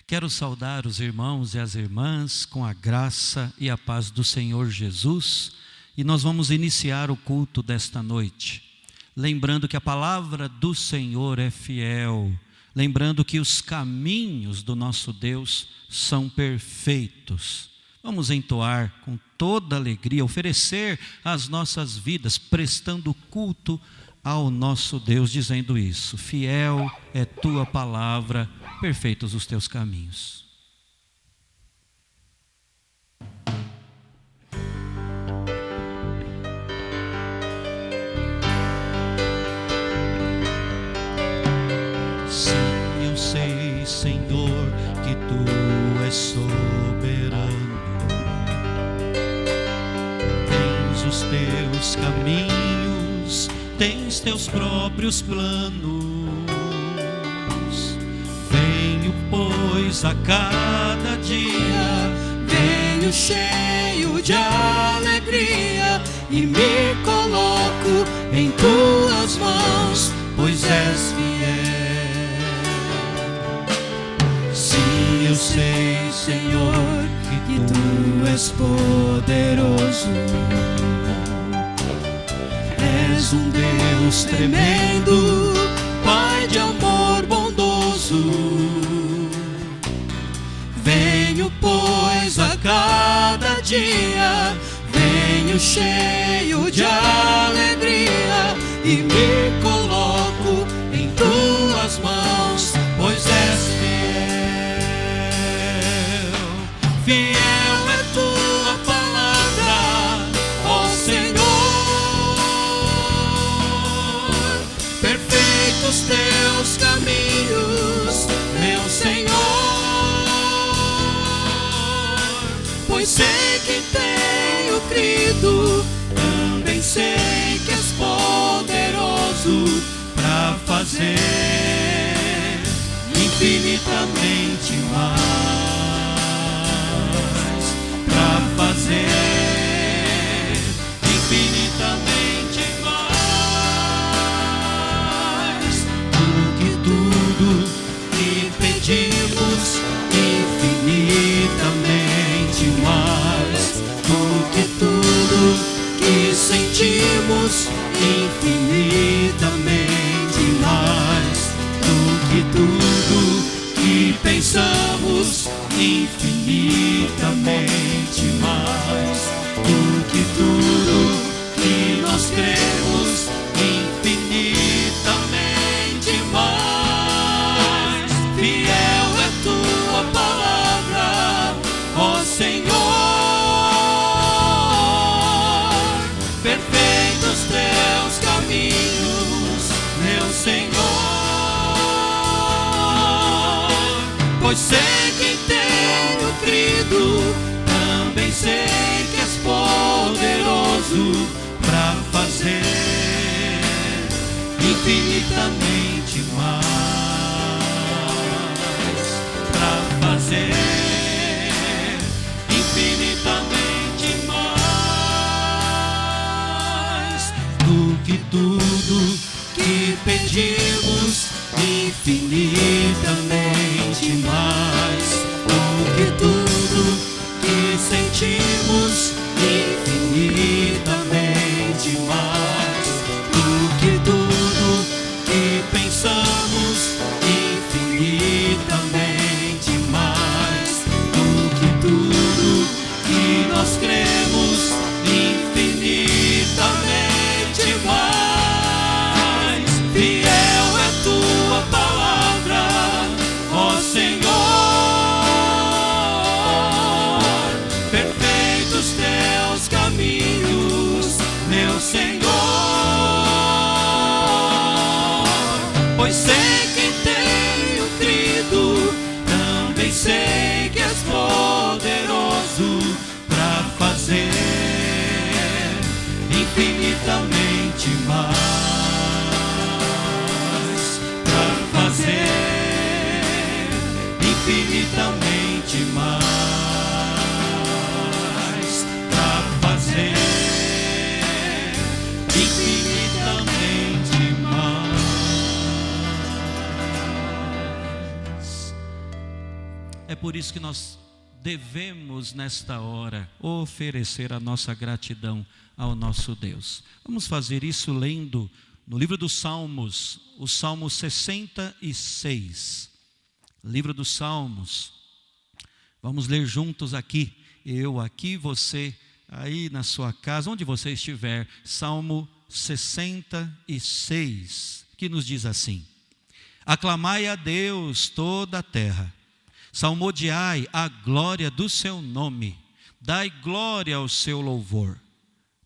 Quero saudar os irmãos e as irmãs com a graça e a paz do Senhor Jesus, e nós vamos iniciar o culto desta noite, lembrando que a palavra do Senhor é fiel, lembrando que os caminhos do nosso Deus são perfeitos. Vamos entoar com toda alegria, oferecer as nossas vidas, prestando culto ao nosso Deus, dizendo isso: fiel é tua palavra, perfeitos os teus caminhos. Sim, eu sei, Senhor, que tu és soberano. Tens os teus caminhos, tens teus próprios planos. Venho, pois, a cada dia, venho cheio de alegria e me coloco em tuas mãos, pois és fiel. Sim, eu sei, Senhor, que tu és poderoso. És um Deus tremendo, Pai de amor bondoso. Venho, pois, a cada dia, venho cheio de alegria e me coloco em tuas mãos, pois és fiel. Fiel é tua palavra, ó Senhor. Os teus caminhos, meu Senhor, pois sei que tenho crido, também sei que és poderoso para fazer infinitamente mais, para fazer infinitamente pedimos, infinitamente mais do que tudo que sentimos, infinitamente mais do que tudo que pensamos, infinitamente mais do que tudo que nós cremos, infinitamente mais. Senhor, perfeitos teus caminhos, meu Senhor, pois sei que tenho crido, também sei que és poderoso para fazer infinitamente mais, para fazer infinitamente mais do que tudo que pedimos, infinitamente mais do que tudo que sentimos, infinitamente mais do que tudo que pensamos, infinitamente mais do que tudo que nós cremos, infinitamente mais. Fiel é tua palavra, ó Senhor, perfeitos teus caminhos, meu Senhor, pois sei que tenho crido, também sei que és poderoso para fazer infinitamente mais, para fazer infinitamente mais, para fazer infinitamente mais. por isso que nós devemos nesta hora oferecer a nossa gratidão ao nosso Deus. Vamos fazer isso lendo no livro dos Salmos, o Salmo 66. Livro dos Salmos. Vamos ler juntos aqui. Eu aqui, você aí na sua casa, onde você estiver. Salmo 66, que nos diz assim: aclamai a Deus toda a terra, salmodiai a glória do seu nome, dai glória ao seu louvor.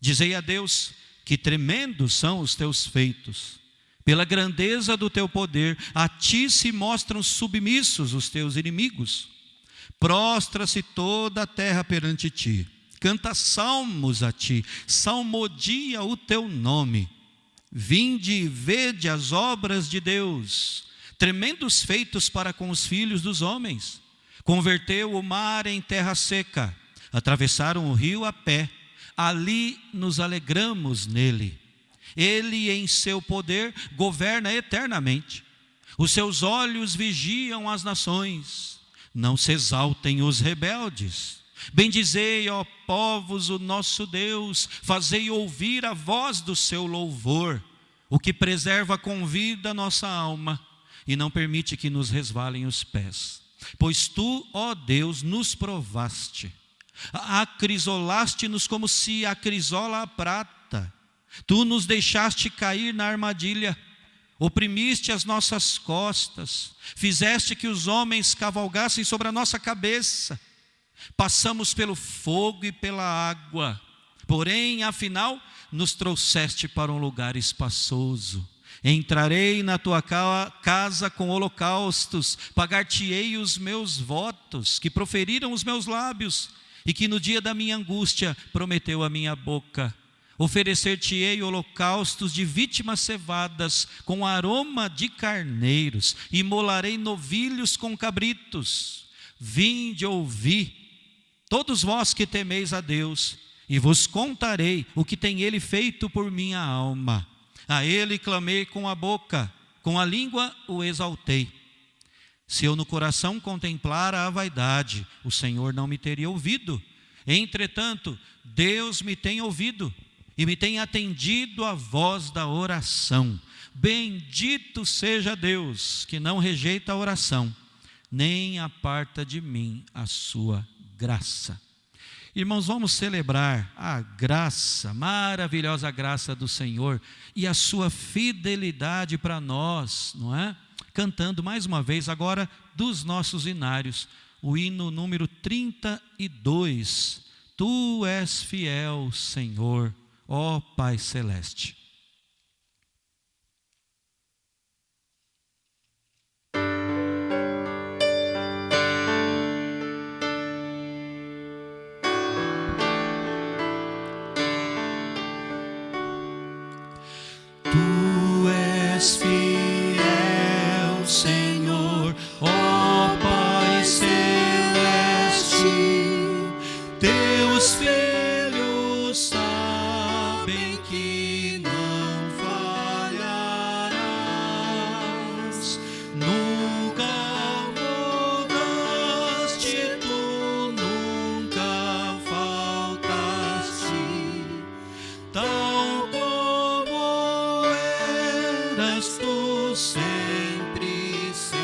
Dizei a Deus, que tremendos são os teus feitos. Pela grandeza do teu poder, a ti se mostram submissos os teus inimigos. Prostra-se toda a terra perante ti. Canta salmos a ti, salmodia o teu nome. Vinde e vede as obras de Deus, tremendos feitos para com os filhos dos homens. Converteu o mar em terra seca, atravessaram o rio a pé, ali nos alegramos nele. Ele em seu poder governa eternamente, os seus olhos vigiam as nações, não se exaltem os rebeldes. Bendizei, ó povos, o nosso Deus, fazei ouvir a voz do seu louvor, o que preserva com vida a nossa alma e não permite que nos resvalem os pés. Pois tu, ó Deus, nos provaste, acrisolaste-nos como se acrisola a prata. Tu nos deixaste cair na armadilha, oprimiste as nossas costas, fizeste que os homens cavalgassem sobre a nossa cabeça. Passamos pelo fogo e pela água, porém, afinal, nos trouxeste para um lugar espaçoso. Entrarei na tua casa com holocaustos, pagar-te-ei os meus votos, que proferiram os meus lábios, e que no dia da minha angústia prometeu a minha boca. Oferecer-te-ei holocaustos de vítimas cevadas, com aroma de carneiros, e molarei novilhos com cabritos. Vinde ouvi, todos vós que temeis a Deus, e vos contarei o que tem Ele feito por minha alma. A Ele clamei com a boca, com a língua o exaltei. Se eu no coração contemplara a vaidade, o Senhor não me teria ouvido. Entretanto, Deus me tem ouvido e me tem atendido a voz da oração. Bendito seja Deus, que não rejeita a oração, nem aparta de mim a sua graça. Irmãos, vamos celebrar a graça, maravilhosa graça do Senhor e a sua fidelidade para nós, não é? Cantando mais uma vez agora dos nossos hinários, o hino número 32. Tu és fiel, Senhor, ó Pai Celeste. Tu és fiel, Senhor, ó Pai Celeste, teus filhos sabem que não falharás, nunca mudaste, tu nunca faltaste, tal como eras, tu sempre serás.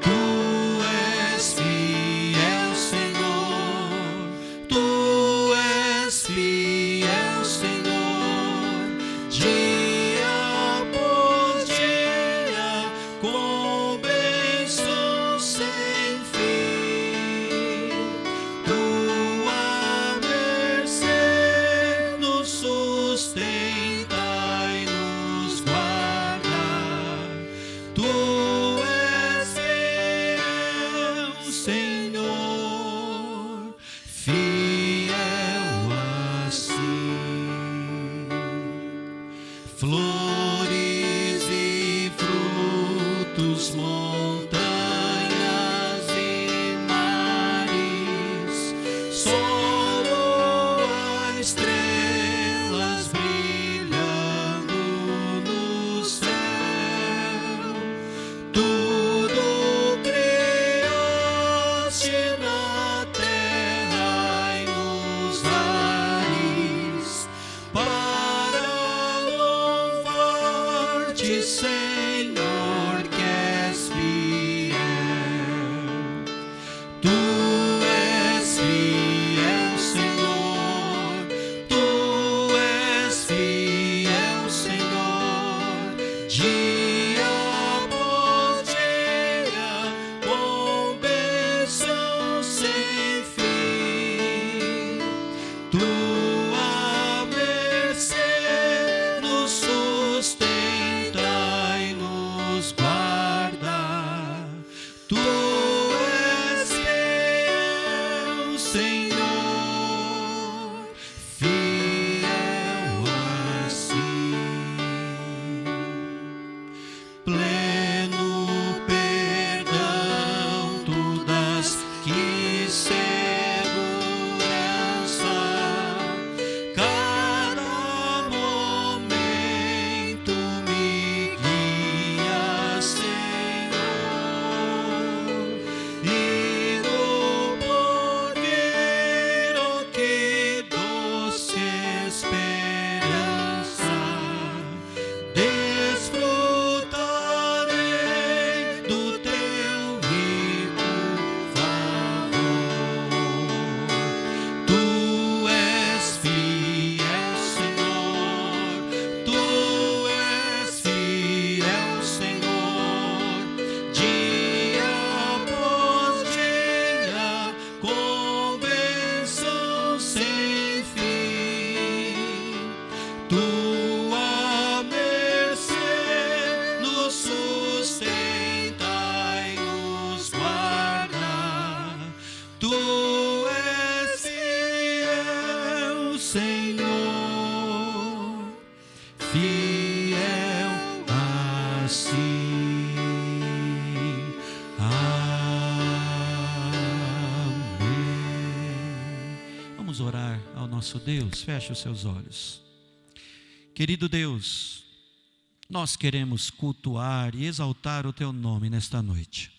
Tu és fiel, Senhor, tu és fiel, Senhor, dia após dia, com bênçãos sem fim. Tua mercê nos sustenta e nos guarda. Tu és fiel, Senhor, fiel a tua mercê nos sustenta e nos guarda. Tu és fiel, Senhor, fiel assim. Pleno perdão tu dás, que segurança cada momento me guia, Senhor, e no porvir, oh, que doce esperança, desfrutarei do teu rico favor. Tu és fiel, Senhor, tu és fiel, Senhor, dia após dia, convenção sem fim. Tua mercê nos sustenta e nos guarda. Tu és fiel, Senhor, fiel assim. Amém. Vamos orar ao nosso Deus. Feche os seus olhos. Querido Deus, nós queremos cultuar e exaltar o teu nome nesta noite,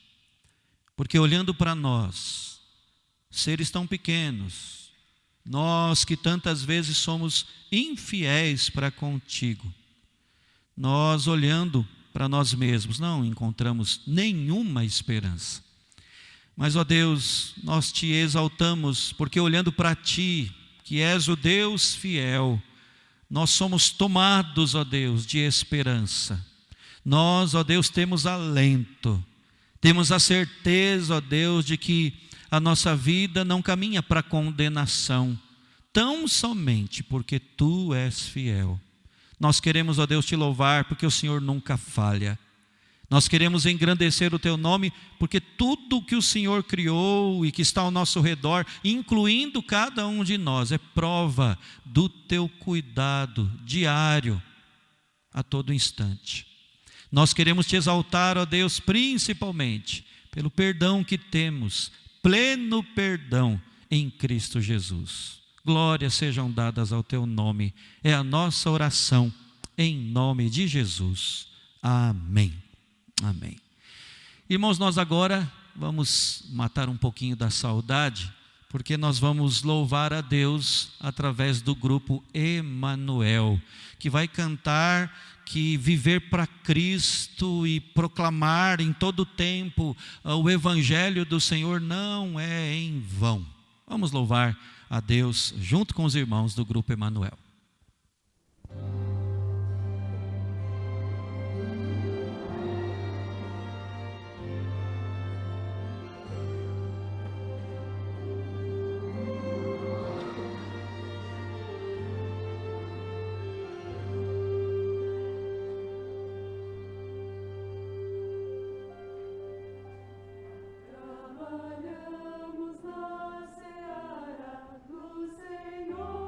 porque olhando para nós, seres tão pequenos, nós que tantas vezes somos infiéis para contigo, nós olhando para nós mesmos não encontramos nenhuma esperança. Mas, ó Deus, nós te exaltamos, porque olhando para ti, que és o Deus fiel, nós somos tomados, ó Deus, de esperança. Nós, ó Deus, temos alento, temos a certeza, ó Deus, de que a nossa vida não caminha para condenação, tão somente porque tu és fiel. Nós queremos, ó Deus, te louvar, porque o Senhor nunca falha. Nós queremos engrandecer o teu nome, porque tudo que o Senhor criou e que está ao nosso redor, incluindo cada um de nós, é prova do teu cuidado diário, a todo instante. Nós queremos te exaltar, ó Deus, principalmente pelo perdão que temos, pleno perdão em Cristo Jesus. Glórias sejam dadas ao teu nome, é a nossa oração, em nome de Jesus. Amém. Amém. Irmãos, nós agora vamos matar um pouquinho da saudade, porque nós vamos louvar a Deus através do grupo Emanuel, que vai cantar que viver para Cristo e proclamar em todo tempo o Evangelho do Senhor não é em vão. Vamos louvar a Deus junto com os irmãos do grupo Emanuel. Trabalhamos na seara do Senhor.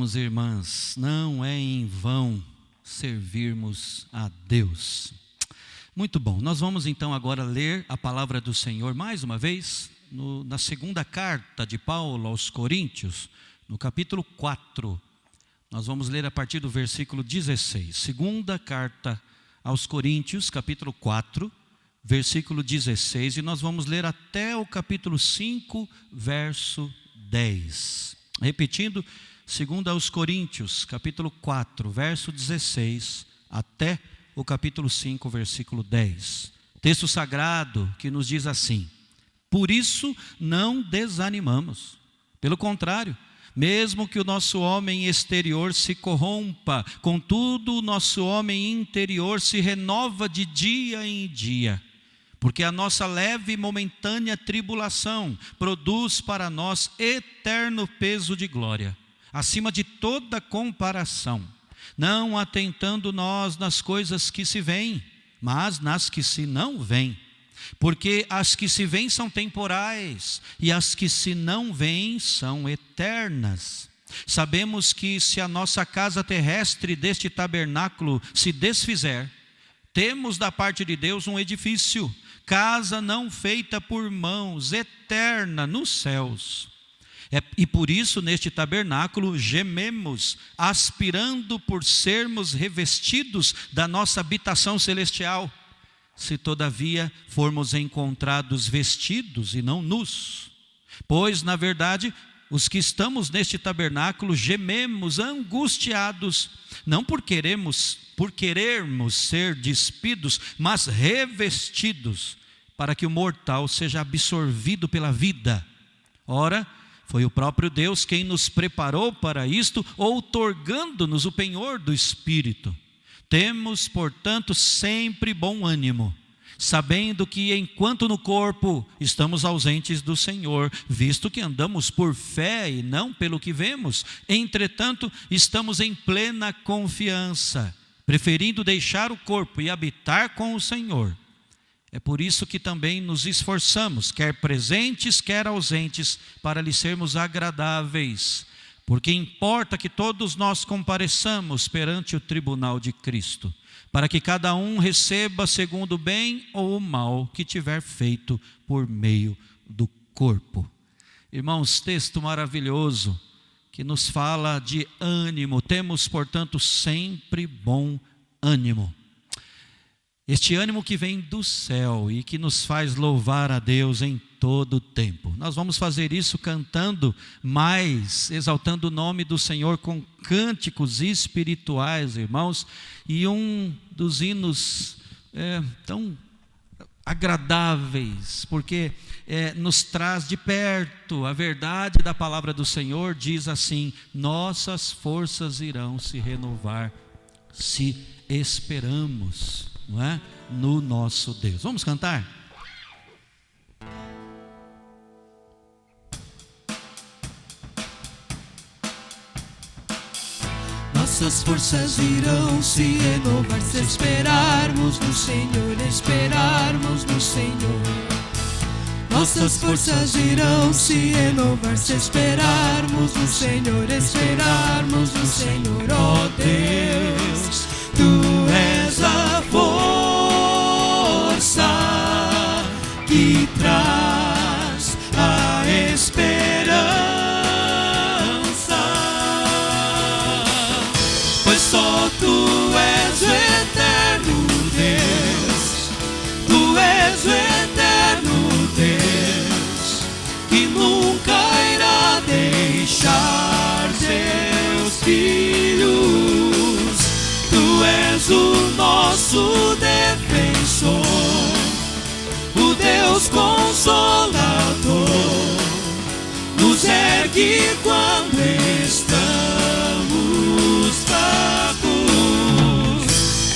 irmãos e irmãs, não é em vão servirmos a Deus. Muito bom, nós vamos então agora ler a palavra do Senhor mais uma vez, na segunda carta de Paulo aos Coríntios, no capítulo 4. Nós vamos ler a partir do versículo 16. Segunda carta aos Coríntios, capítulo 4, versículo 16. E nós vamos ler até o capítulo 5, verso 10. Repetindo, segunda aos Coríntios, capítulo 4, verso 16, até o capítulo 5, versículo 10. Texto sagrado que nos diz assim: por isso não desanimamos. Pelo contrário, mesmo que o nosso homem exterior se corrompa, contudo o nosso homem interior se renova de dia em dia. Porque a nossa leve e momentânea tribulação produz para nós eterno peso de glória, acima de toda comparação, não atentando nós nas coisas que se veem, mas nas que se não veem. Porque as que se veem são temporais, e as que se não veem são eternas. Sabemos que se a nossa casa terrestre deste tabernáculo se desfizer, temos da parte de Deus um edifício, casa não feita por mãos, eterna nos céus. E por isso neste tabernáculo gememos, aspirando por sermos revestidos da nossa habitação celestial. Se todavia formos encontrados vestidos e não nus. Pois na verdade os que estamos neste tabernáculo gememos angustiados, não por querermos ser despidos, mas revestidos, para que o mortal seja absorvido pela vida. Ora, foi o próprio Deus quem nos preparou para isto, outorgando-nos o penhor do Espírito. Temos, portanto, sempre bom ânimo, sabendo que enquanto no corpo estamos ausentes do Senhor, visto que andamos por fé e não pelo que vemos, entretanto estamos em plena confiança, preferindo deixar o corpo e habitar com o Senhor. É por isso que também nos esforçamos, quer presentes, quer ausentes, para lhe sermos agradáveis. Porque importa que todos nós compareçamos perante o tribunal de Cristo, para que cada um receba segundo o bem ou o mal que tiver feito por meio do corpo. Irmãos, texto maravilhoso que nos fala de ânimo. Temos, portanto, sempre bom ânimo. Este ânimo que vem do céu e que nos faz louvar a Deus em todo o tempo. Nós vamos fazer isso cantando mais, exaltando o nome do Senhor com cânticos espirituais, irmãos. E um dos hinos tão agradáveis, porque nos traz de perto a verdade da palavra do Senhor. Diz assim: nossas forças irão se renovar se esperamos, não é? No nosso Deus. Vamos cantar? Nossas forças irão se renovar se esperarmos no Senhor, esperarmos no Senhor. Nossas forças irão se renovar se esperarmos no Senhor, esperarmos no Senhor. Ó Deus, Tu és a força que traz a esperança, pois só Tu és o eterno Deus, Tu és o eterno Deus, que nunca irá deixar Seus filhos. Tu és o nosso defensor, o Deus Consolador, nos ergue quando estamos fracos.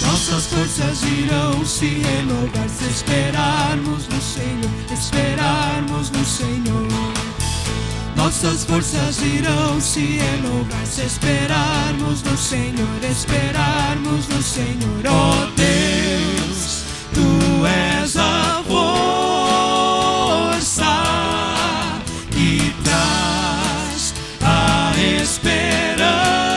Nossas forças irão se renovar se esperarmos no Senhor, esperarmos no Senhor. Nossas forças irão se renovar se esperarmos no Senhor, esperarmos no Senhor. Ó Deus, Tu és a força que traz a esperança,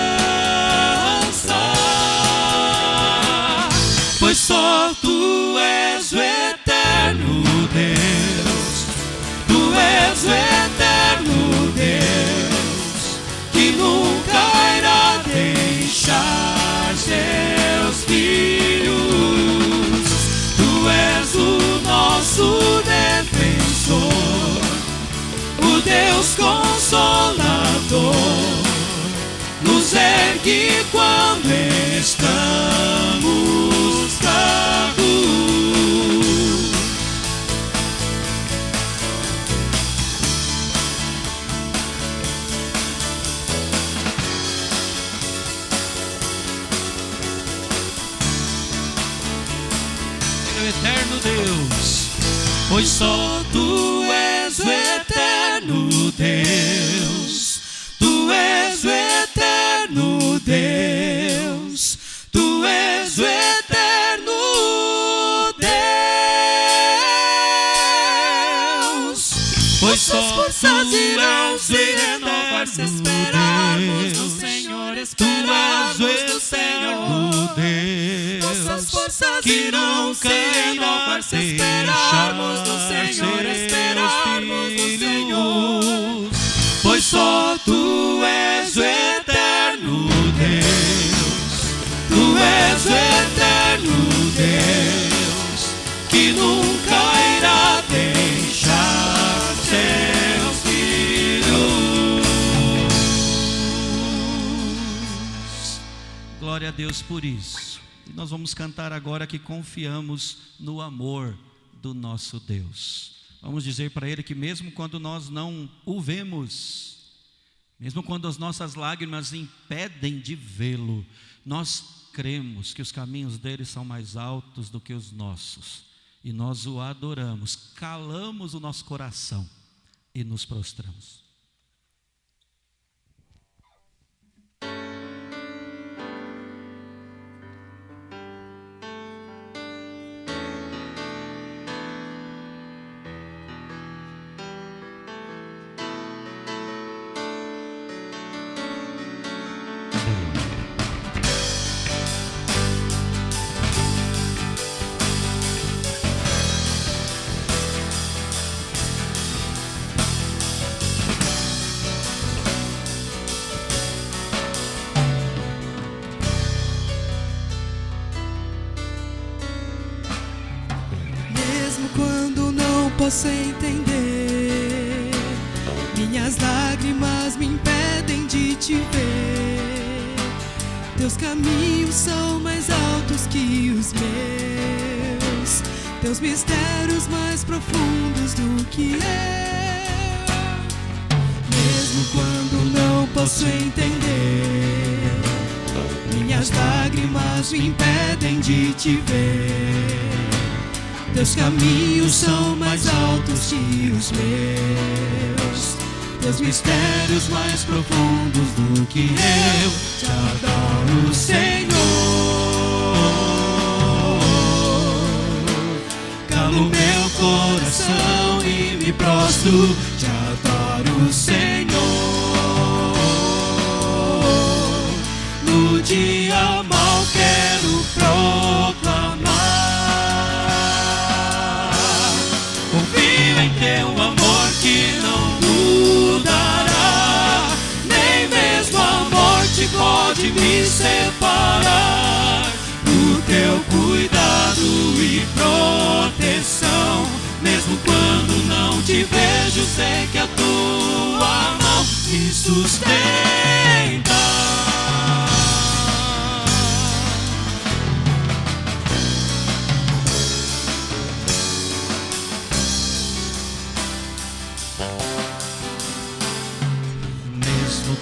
Consolador, nos ergue quando estamos fracos. Eterno Deus, Pois só Tu és o eterno Deus, Tu és o eterno Deus, Tu és o eterno Deus. Pois só forças irão se renovar se esperarmos no Senhor, esperarmos no Senhor. Nossas forças irão se renovar se esperarmos no Senhor, esperarmos no Senhor. Pois só Tu és o eterno Deus, Tu és o eterno Deus, que nunca irá deixar seus filhos. glória a Deus por isso. E nós vamos cantar agora que confiamos no amor do nosso Deus. Vamos dizer para Ele que mesmo quando nós não o vemos, mesmo quando as nossas lágrimas impedem de vê-lo, nós cremos que os caminhos dele são mais altos do que os nossos. E nós o adoramos, calamos o nosso coração e nos prostramos. Quando não posso entender, minhas lágrimas me impedem de te ver. Teus caminhos são mais altos que os meus, teus mistérios mais profundos do que eu. Mesmo quando não posso entender, minhas lágrimas me impedem de te ver. Teus caminhos são mais altos que os meus, teus mistérios mais profundos do que eu. Te adoro, Senhor, calo meu coração e me prostro. Te adoro, Senhor, no dia mau quero proclamar. Confio em Teu amor que não mudará, nem mesmo a morte pode me separar. Do Teu cuidado e proteção, mesmo quando não te vejo, sei que a Tua mão me sustenta.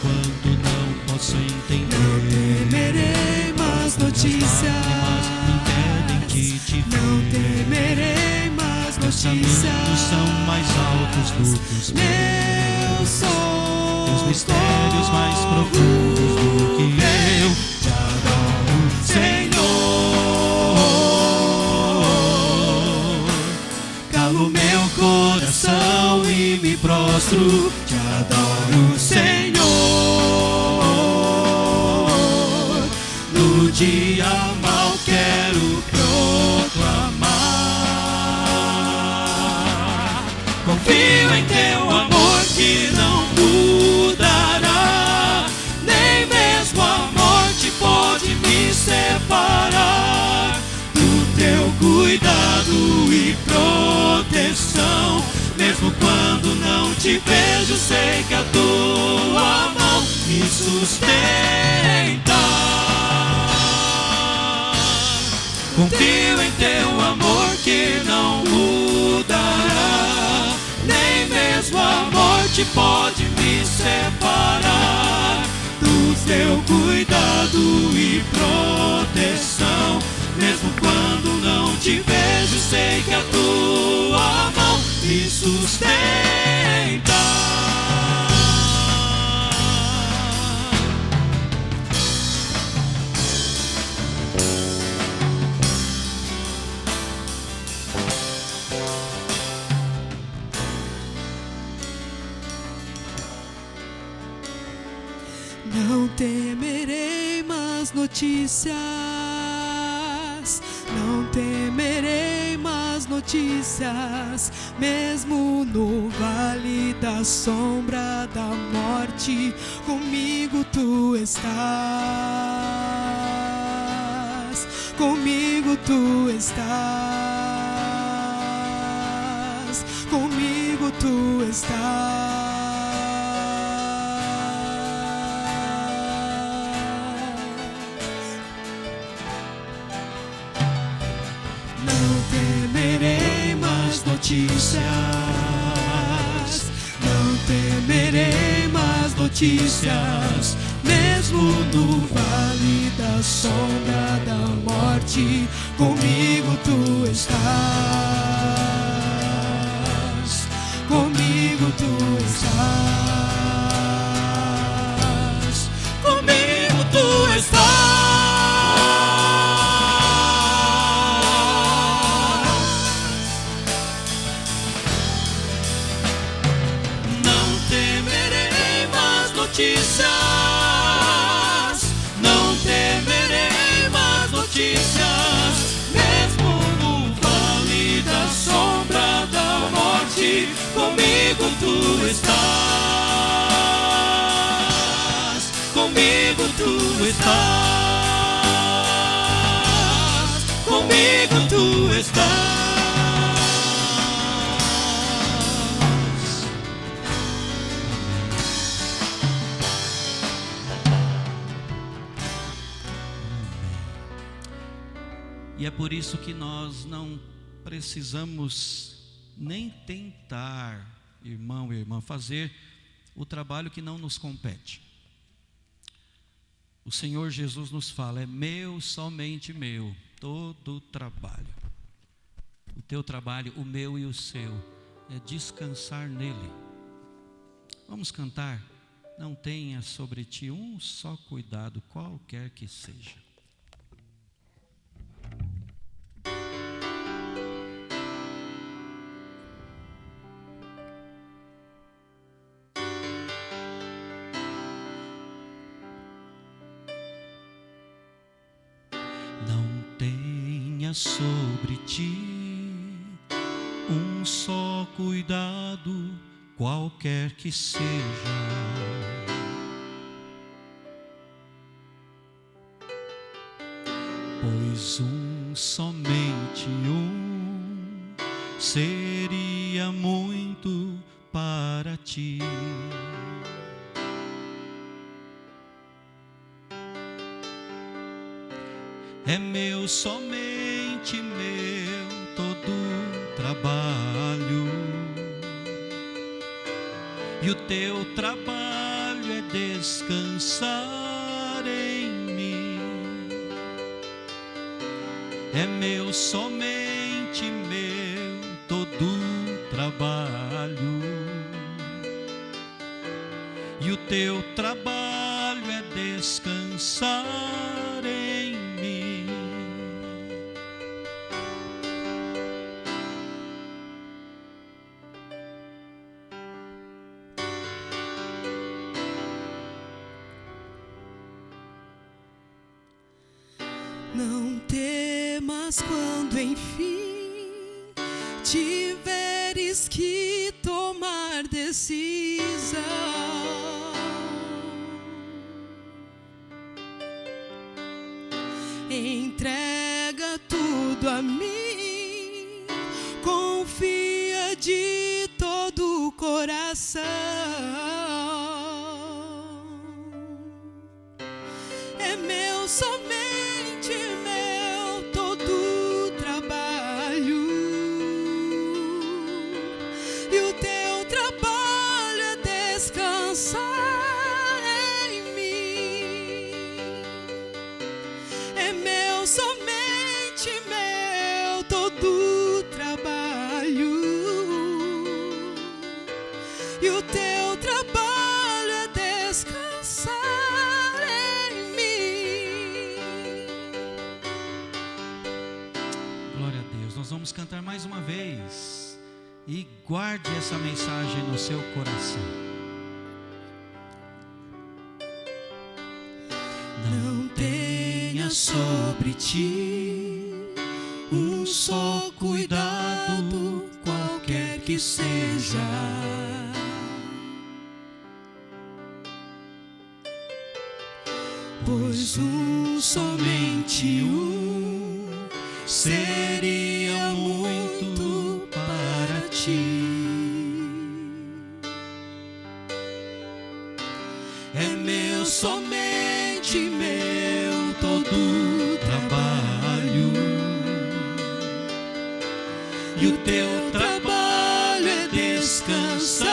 Quando não posso entender, não temerei más notícias, me impedem de te ver. Não temerei más Teus notícias, caminhos são mais altos do que os meus, teus mistérios mais profundos do que eu. Te adoro, Senhor, calo meu coração e me prostro. Te adoro, Senhor, no dia mau quero proclamar. Confio em Teu amor que não mudará, nem mesmo a morte pode me separar. Do Teu cuidado e proteção, mesmo quando não te vejo, sei que a tua mão me sustenta. Confio em teu amor que não mudará, nem mesmo a morte pode me separar do teu cuidado e proteção. Mesmo quando não te vejo, sei que a tua mão me sustenta. Não temerei más notícias, não temerei más notícias, mesmo no vale da sombra da morte, comigo tu estás, comigo tu estás, comigo tu estás. Não temerei más notícias, mesmo no vale da sombra da morte, comigo tu estás, comigo tu estás, comigo tu estás. Não temerei más notícias, mesmo no vale da sombra da morte, comigo tu estás, comigo tu estás, comigo tu estás. E é por isso que nós não precisamos nem tentar, irmão e irmã, fazer o trabalho que não nos compete. O Senhor Jesus nos fala: é meu, somente meu, todo o trabalho. O teu trabalho, o meu e o seu, é descansar nele. Vamos cantar? Não tenha sobre ti um só cuidado, qualquer que seja. Sobre ti um só cuidado, qualquer que seja, pois somente seria muito para ti. É meu, somente meu, todo trabalho, e o teu trabalho é descansar em mim. É meu, somente meu, todo trabalho, e o teu trabalho é descansar em mim. Não temas quando enfim tiveres que tomar decisão. Entrega tudo a mim, confia de todo o coração. somente meu todo trabalho, e o teu trabalho é descansar em mim. É meu, somente meu todo trabalho, e o teu trabalho é descansar em mim. Glória a Deus. Nós vamos cantar mais uma vez. E guarde essa mensagem no seu coração. Não tenha sobre ti um só cuidado, qualquer que seja, pois somente seria muito para ti. É meu, somente meu todo trabalho, e o teu trabalho é descansar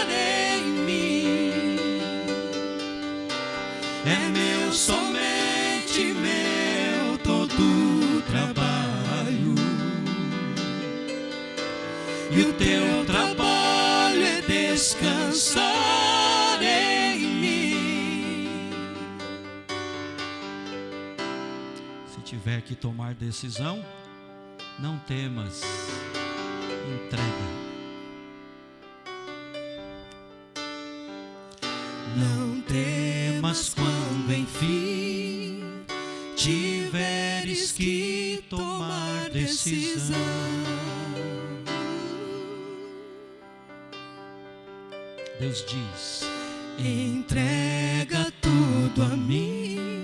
em mim. É meu, somente meu todo trabalho, e o teu trabalho é descansar em mim. Se tiver que tomar decisão, não temas, entrega. Não temas quando enfim tiveres que tomar decisão. Deus diz: entrega tudo a mim,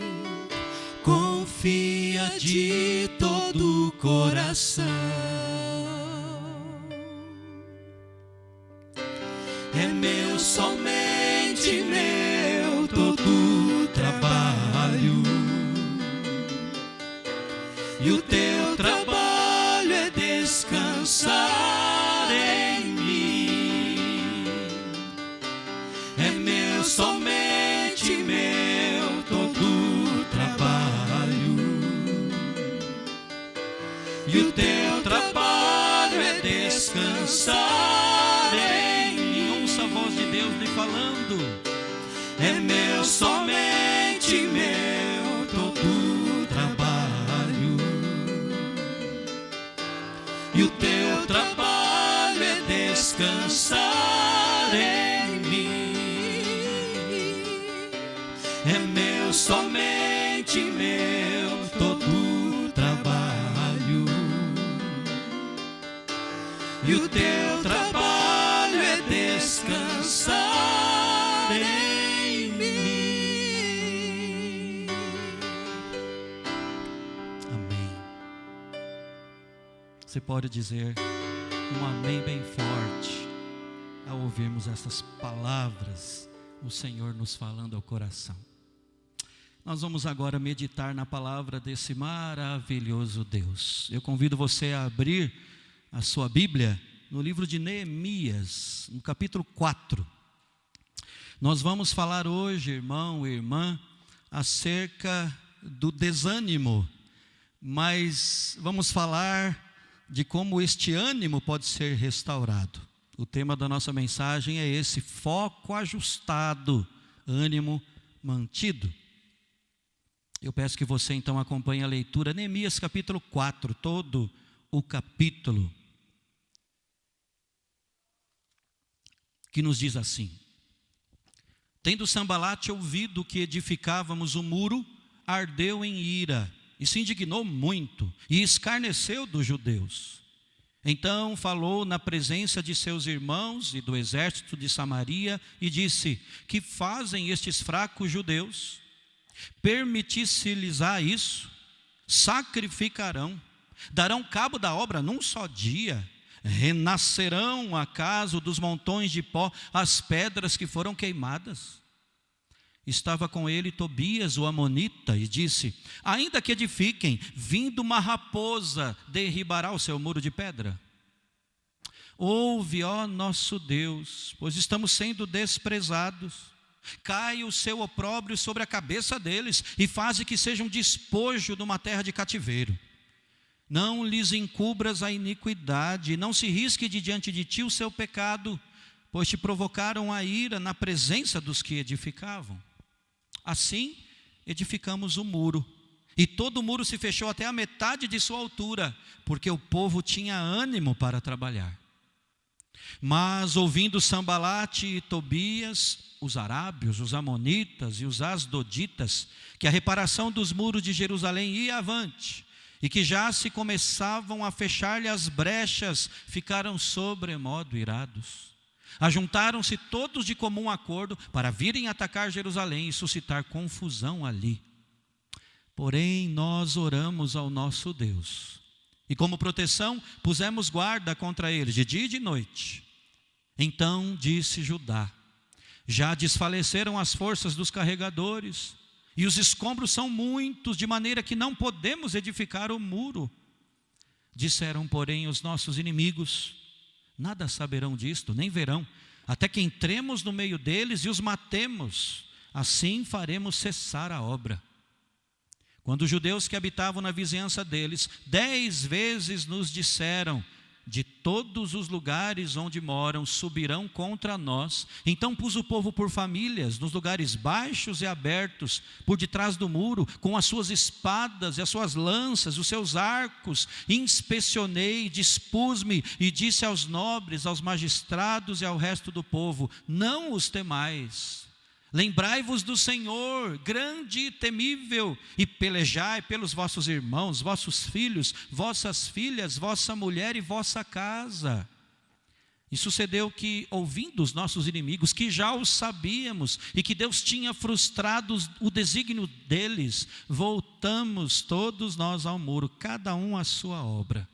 confia de todo o coração. É meu, somente meu todo trabalho, e o teu trabalho é descansar em mim. É meu, somente meu todo trabalho, e o teu trabalho é descansar em mim. Ouça a voz de Deus lhe falando. É meu, somente meu todo trabalho, e o teu trabalho é descansar em mim. É meu, somente meu todo trabalho, e o teu trabalho é descansar em mim. Amém. Você pode dizer um amém bem forte ao ouvirmos essas palavras, o Senhor nos falando ao coração. Nós vamos agora meditar na palavra desse maravilhoso Deus. Eu convido você a abrir a sua Bíblia no livro de Neemias, no capítulo 4. Nós vamos falar hoje, irmão e irmã, acerca do desânimo, mas vamos falar de como este ânimo pode ser restaurado. O tema da nossa mensagem é esse: foco ajustado, ânimo mantido. Eu peço que você então acompanhe a leitura, Neemias capítulo 4, todo o capítulo, que nos diz assim: tendo Sambalate ouvido que edificávamos o muro, ardeu em ira, e se indignou muito, e escarneceu dos judeus. Então falou na presença de seus irmãos e do exército de Samaria, e disse: que fazem estes fracos judeus? Permitisse-lhes isso? Sacrificarão, darão cabo da obra num só dia, renascerão acaso dos montões de pó as pedras que foram queimadas? estava com ele Tobias, o amonita, e disse: ainda que edifiquem, vindo uma raposa, derribará o seu muro de pedra. Ouve, ó nosso Deus, pois estamos sendo desprezados. Cai o seu opróbrio sobre a cabeça deles, e faze que sejam despojo de uma terra de cativeiro. Não lhes encubras a iniquidade, não se risque de diante de ti o seu pecado, pois te provocaram a ira na presença dos que edificavam. Assim, edificamos o muro, e todo o muro se fechou até a metade de sua altura, porque o povo tinha ânimo para trabalhar. Mas, ouvindo Sambalate e Tobias, os arábios, os amonitas e os asdoditas, que a reparação dos muros de Jerusalém ia avante, e que já se começavam a fechar-lhe as brechas, ficaram sobremodo irados. Ajuntaram-se todos de comum acordo para virem atacar Jerusalém e suscitar confusão ali. Porém, nós oramos ao nosso Deus, e como proteção pusemos guarda contra eles de dia e de noite. Então disse Judá: já desfaleceram as forças dos carregadores, e os escombros são muitos, de maneira que não podemos edificar o muro. Disseram, porém, os nossos inimigos: nada saberão disto, nem verão, até que entremos no meio deles e os matemos. Assim faremos cessar a obra. Quando os judeus que habitavam na vizinhança deles 10 vezes nos disseram: de todos os lugares onde moram subirão contra nós, então pus o povo por famílias, nos lugares baixos e abertos, por detrás do muro, com as suas espadas e as suas lanças, os seus arcos, inspecionei, dispus-me e disse aos nobres, aos magistrados e ao resto do povo: não os temais. Lembrai-vos do Senhor, grande e temível, e pelejai pelos vossos irmãos, vossos filhos, vossas filhas, vossa mulher e vossa casa. E sucedeu que, ouvindo os nossos inimigos, que já os sabíamos, e que Deus tinha frustrado o desígnio deles, voltamos todos nós ao muro, cada um à sua obra.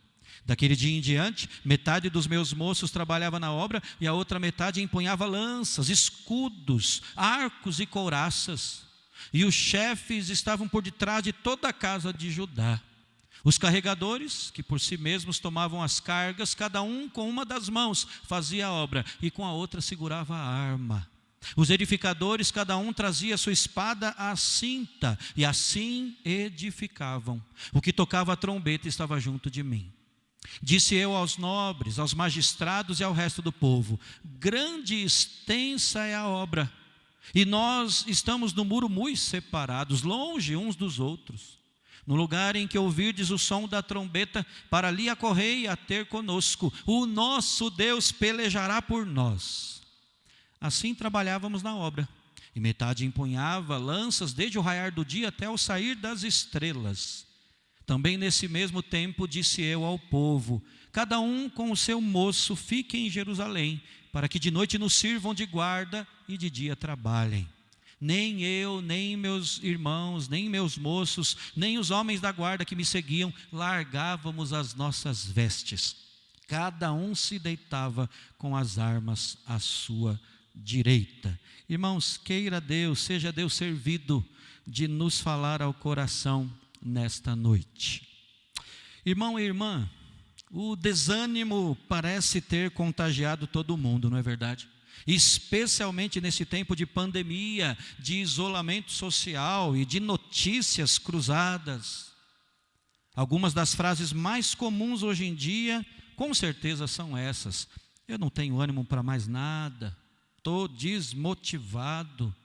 Daquele dia em diante, metade dos meus moços trabalhava na obra, e a outra metade empunhava lanças, escudos, arcos e couraças. E os chefes estavam por detrás de toda a casa de Judá. Os carregadores, que por si mesmos tomavam as cargas, cada um com uma das mãos fazia a obra, e com a outra segurava a arma. Os edificadores, cada um trazia sua espada à cinta, e assim edificavam. O que tocava a trombeta estava junto de mim. Disse eu aos nobres, aos magistrados e ao resto do povo: grande e extensa é a obra, e nós estamos no muro muito separados, longe uns dos outros. No lugar em que ouvirdes o som da trombeta, para ali acorrei a ter conosco, o nosso Deus pelejará por nós. Assim trabalhávamos na obra, e metade empunhava lanças desde o raiar do dia até o sair das estrelas. Também nesse mesmo tempo disse eu ao povo: cada um com o seu moço fique em Jerusalém, para que de noite nos sirvam de guarda e de dia trabalhem. Nem eu, nem meus irmãos, nem meus moços, nem os homens da guarda que me seguiam, largávamos as nossas vestes. Cada um se deitava com as armas à sua direita. Irmãos, queira Deus, seja Deus servido de nos falar ao coração nesta noite. Irmão e irmã, o desânimo parece ter contagiado todo mundo, não é verdade? Especialmente nesse tempo de pandemia, de isolamento social e de notícias cruzadas. Algumas das frases mais comuns hoje em dia, com certeza são essas: eu não tenho ânimo para mais nada, estou desmotivado.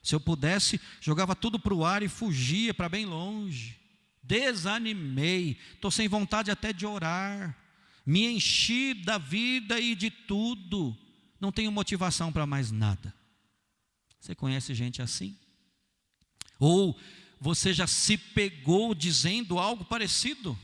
Se eu pudesse, jogava tudo para o ar e fugia para bem longe. Desanimei, estou sem vontade até de orar, me enchi da vida e de tudo, não tenho motivação para mais nada. Você conhece gente assim? Ou você já se pegou dizendo algo parecido?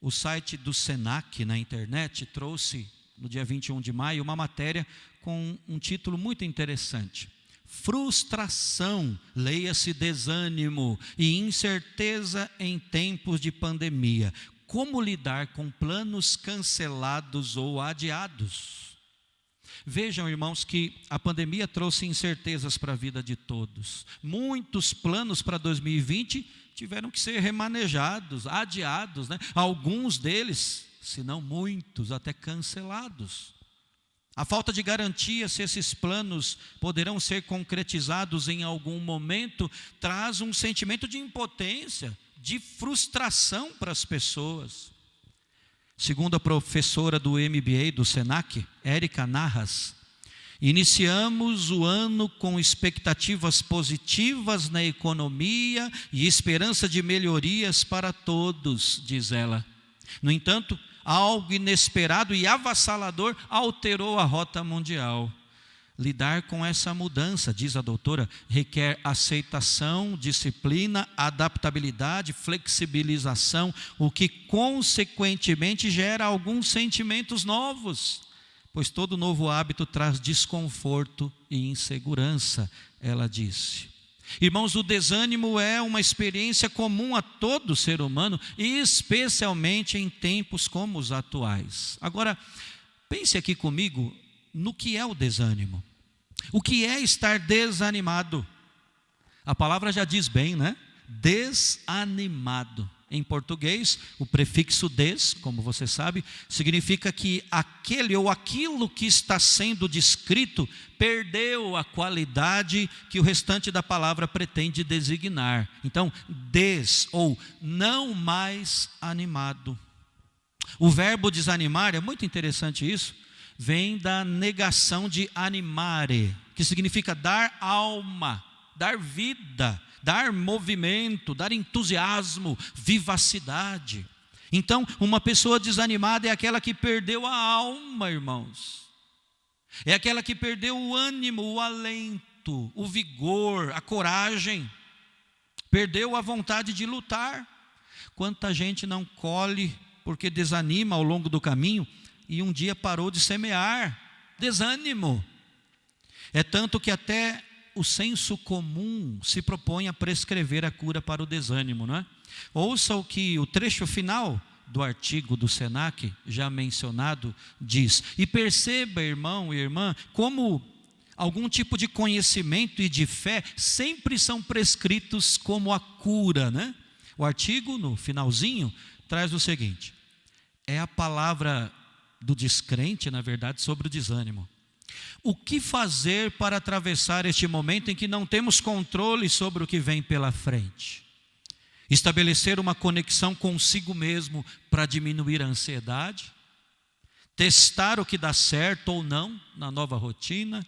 O site do Senac na internet trouxe, no dia 21 de maio, uma matéria com um título muito interessante: frustração, leia-se desânimo e incerteza em tempos de pandemia. Como lidar com planos cancelados ou adiados? Vejam, irmãos, que a pandemia trouxe incertezas para a vida de todos. Muitos planos para 2020 tiveram que ser remanejados, adiados, né? Alguns deles, se não muitos, até cancelados. A falta de garantia se esses planos poderão ser concretizados em algum momento traz um sentimento de impotência, de frustração para as pessoas. Segundo a professora do MBA do Senac, Érica Narras, iniciamos o ano com expectativas positivas na economia e esperança de melhorias para todos, diz ela. No entanto, algo inesperado e avassalador alterou a rota mundial. Lidar com essa mudança, diz a doutora, requer aceitação, disciplina, adaptabilidade, flexibilização, o que consequentemente gera alguns sentimentos novos, pois todo novo hábito traz desconforto e insegurança, ela disse. Irmãos, o desânimo é uma experiência comum a todo ser humano, e especialmente em tempos como os atuais. Agora, pense aqui comigo no que é o desânimo. O que é estar desanimado? A palavra já diz bem, né? Desanimado. Em português, o prefixo des, como você sabe, significa que aquele ou aquilo que está sendo descrito perdeu a qualidade que o restante da palavra pretende designar. Então, ou não mais animado. O verbo desanimar, é muito interessante isso, vem da negação de animare, que significa dar alma, dar vida, dar movimento, dar entusiasmo, vivacidade. Então, uma pessoa desanimada é aquela que perdeu a alma, irmãos. É aquela que perdeu o ânimo, o alento, o vigor, a coragem. Perdeu a vontade de lutar. Quanta gente não colhe porque desanima ao longo do caminho e um dia parou de semear. Desânimo. É tanto que até o senso comum se propõe a prescrever a cura para o desânimo, não é? Ouça o que o trecho final do artigo do Senac, já mencionado, diz. E perceba, irmão e irmã, como algum tipo de conhecimento e de fé sempre são prescritos como a cura, né? O artigo, no finalzinho, traz o seguinte: é a palavra do descrente, na verdade, sobre o desânimo. O que fazer para atravessar este momento em que não temos controle sobre o que vem pela frente? Estabelecer uma conexão consigo mesmo para diminuir a ansiedade? Testar o que dá certo ou não na nova rotina?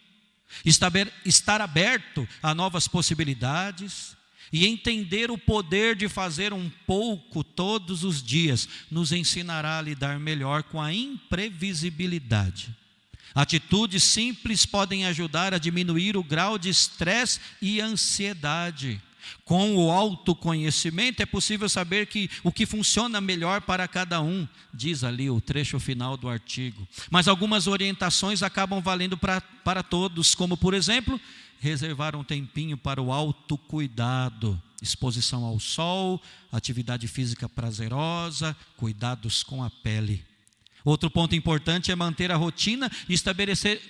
Estar aberto a novas possibilidades? E entender o poder de fazer um pouco todos os dias nos ensinará a lidar melhor com a imprevisibilidade. Atitudes simples podem ajudar a diminuir o grau de estresse e ansiedade. Com o autoconhecimento é possível saber o que funciona melhor para cada um, diz ali o trecho final do artigo. Mas algumas orientações acabam valendo para todos, como por exemplo, reservar um tempinho para o autocuidado, exposição ao sol, atividade física prazerosa, cuidados com a pele. Outro ponto importante é manter a rotina e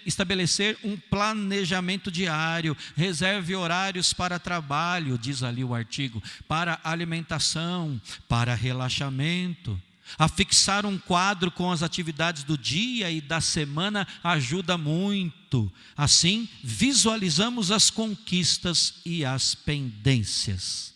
estabelecer um planejamento diário. Reserve horários para trabalho, diz ali o artigo, para alimentação, para relaxamento. Afixar um quadro com as atividades do dia e da semana ajuda muito. Assim, visualizamos as conquistas e as pendências.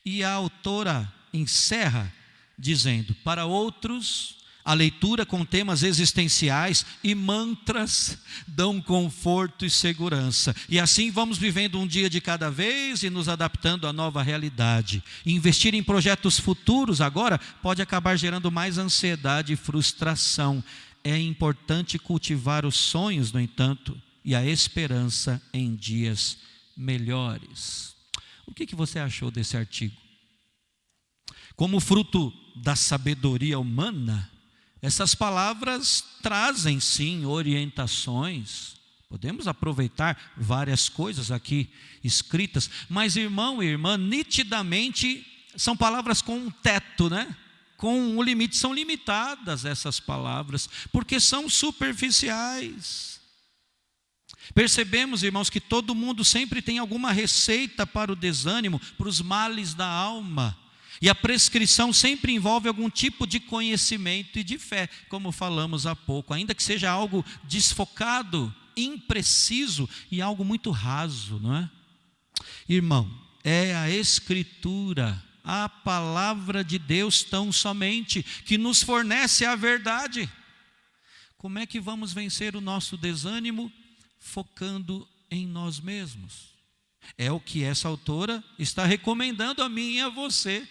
E a autora encerra dizendo: para outros, a leitura com temas existenciais e mantras dão conforto e segurança. E assim vamos vivendo um dia de cada vez e nos adaptando à nova realidade. Investir em projetos futuros agora pode acabar gerando mais ansiedade e frustração. É importante cultivar os sonhos, no entanto, e a esperança em dias melhores. O que você achou desse artigo? Como fruto da sabedoria humana, essas palavras trazem sim orientações. Podemos aproveitar várias coisas aqui escritas, mas irmão e irmã, nitidamente são palavras com um teto, né? Com um limite, são limitadas essas palavras, porque são superficiais. Percebemos, irmãos, que todo mundo sempre tem alguma receita para o desânimo, para os males da alma. E a prescrição sempre envolve algum tipo de conhecimento e de fé, como falamos há pouco, ainda que seja algo desfocado, impreciso e algo muito raso, não é? Irmão, é a Escritura, a palavra de Deus tão somente, que nos fornece a verdade. Como é que vamos vencer o nosso desânimo? Focando em nós mesmos. É o que essa autora está recomendando a mim e a você.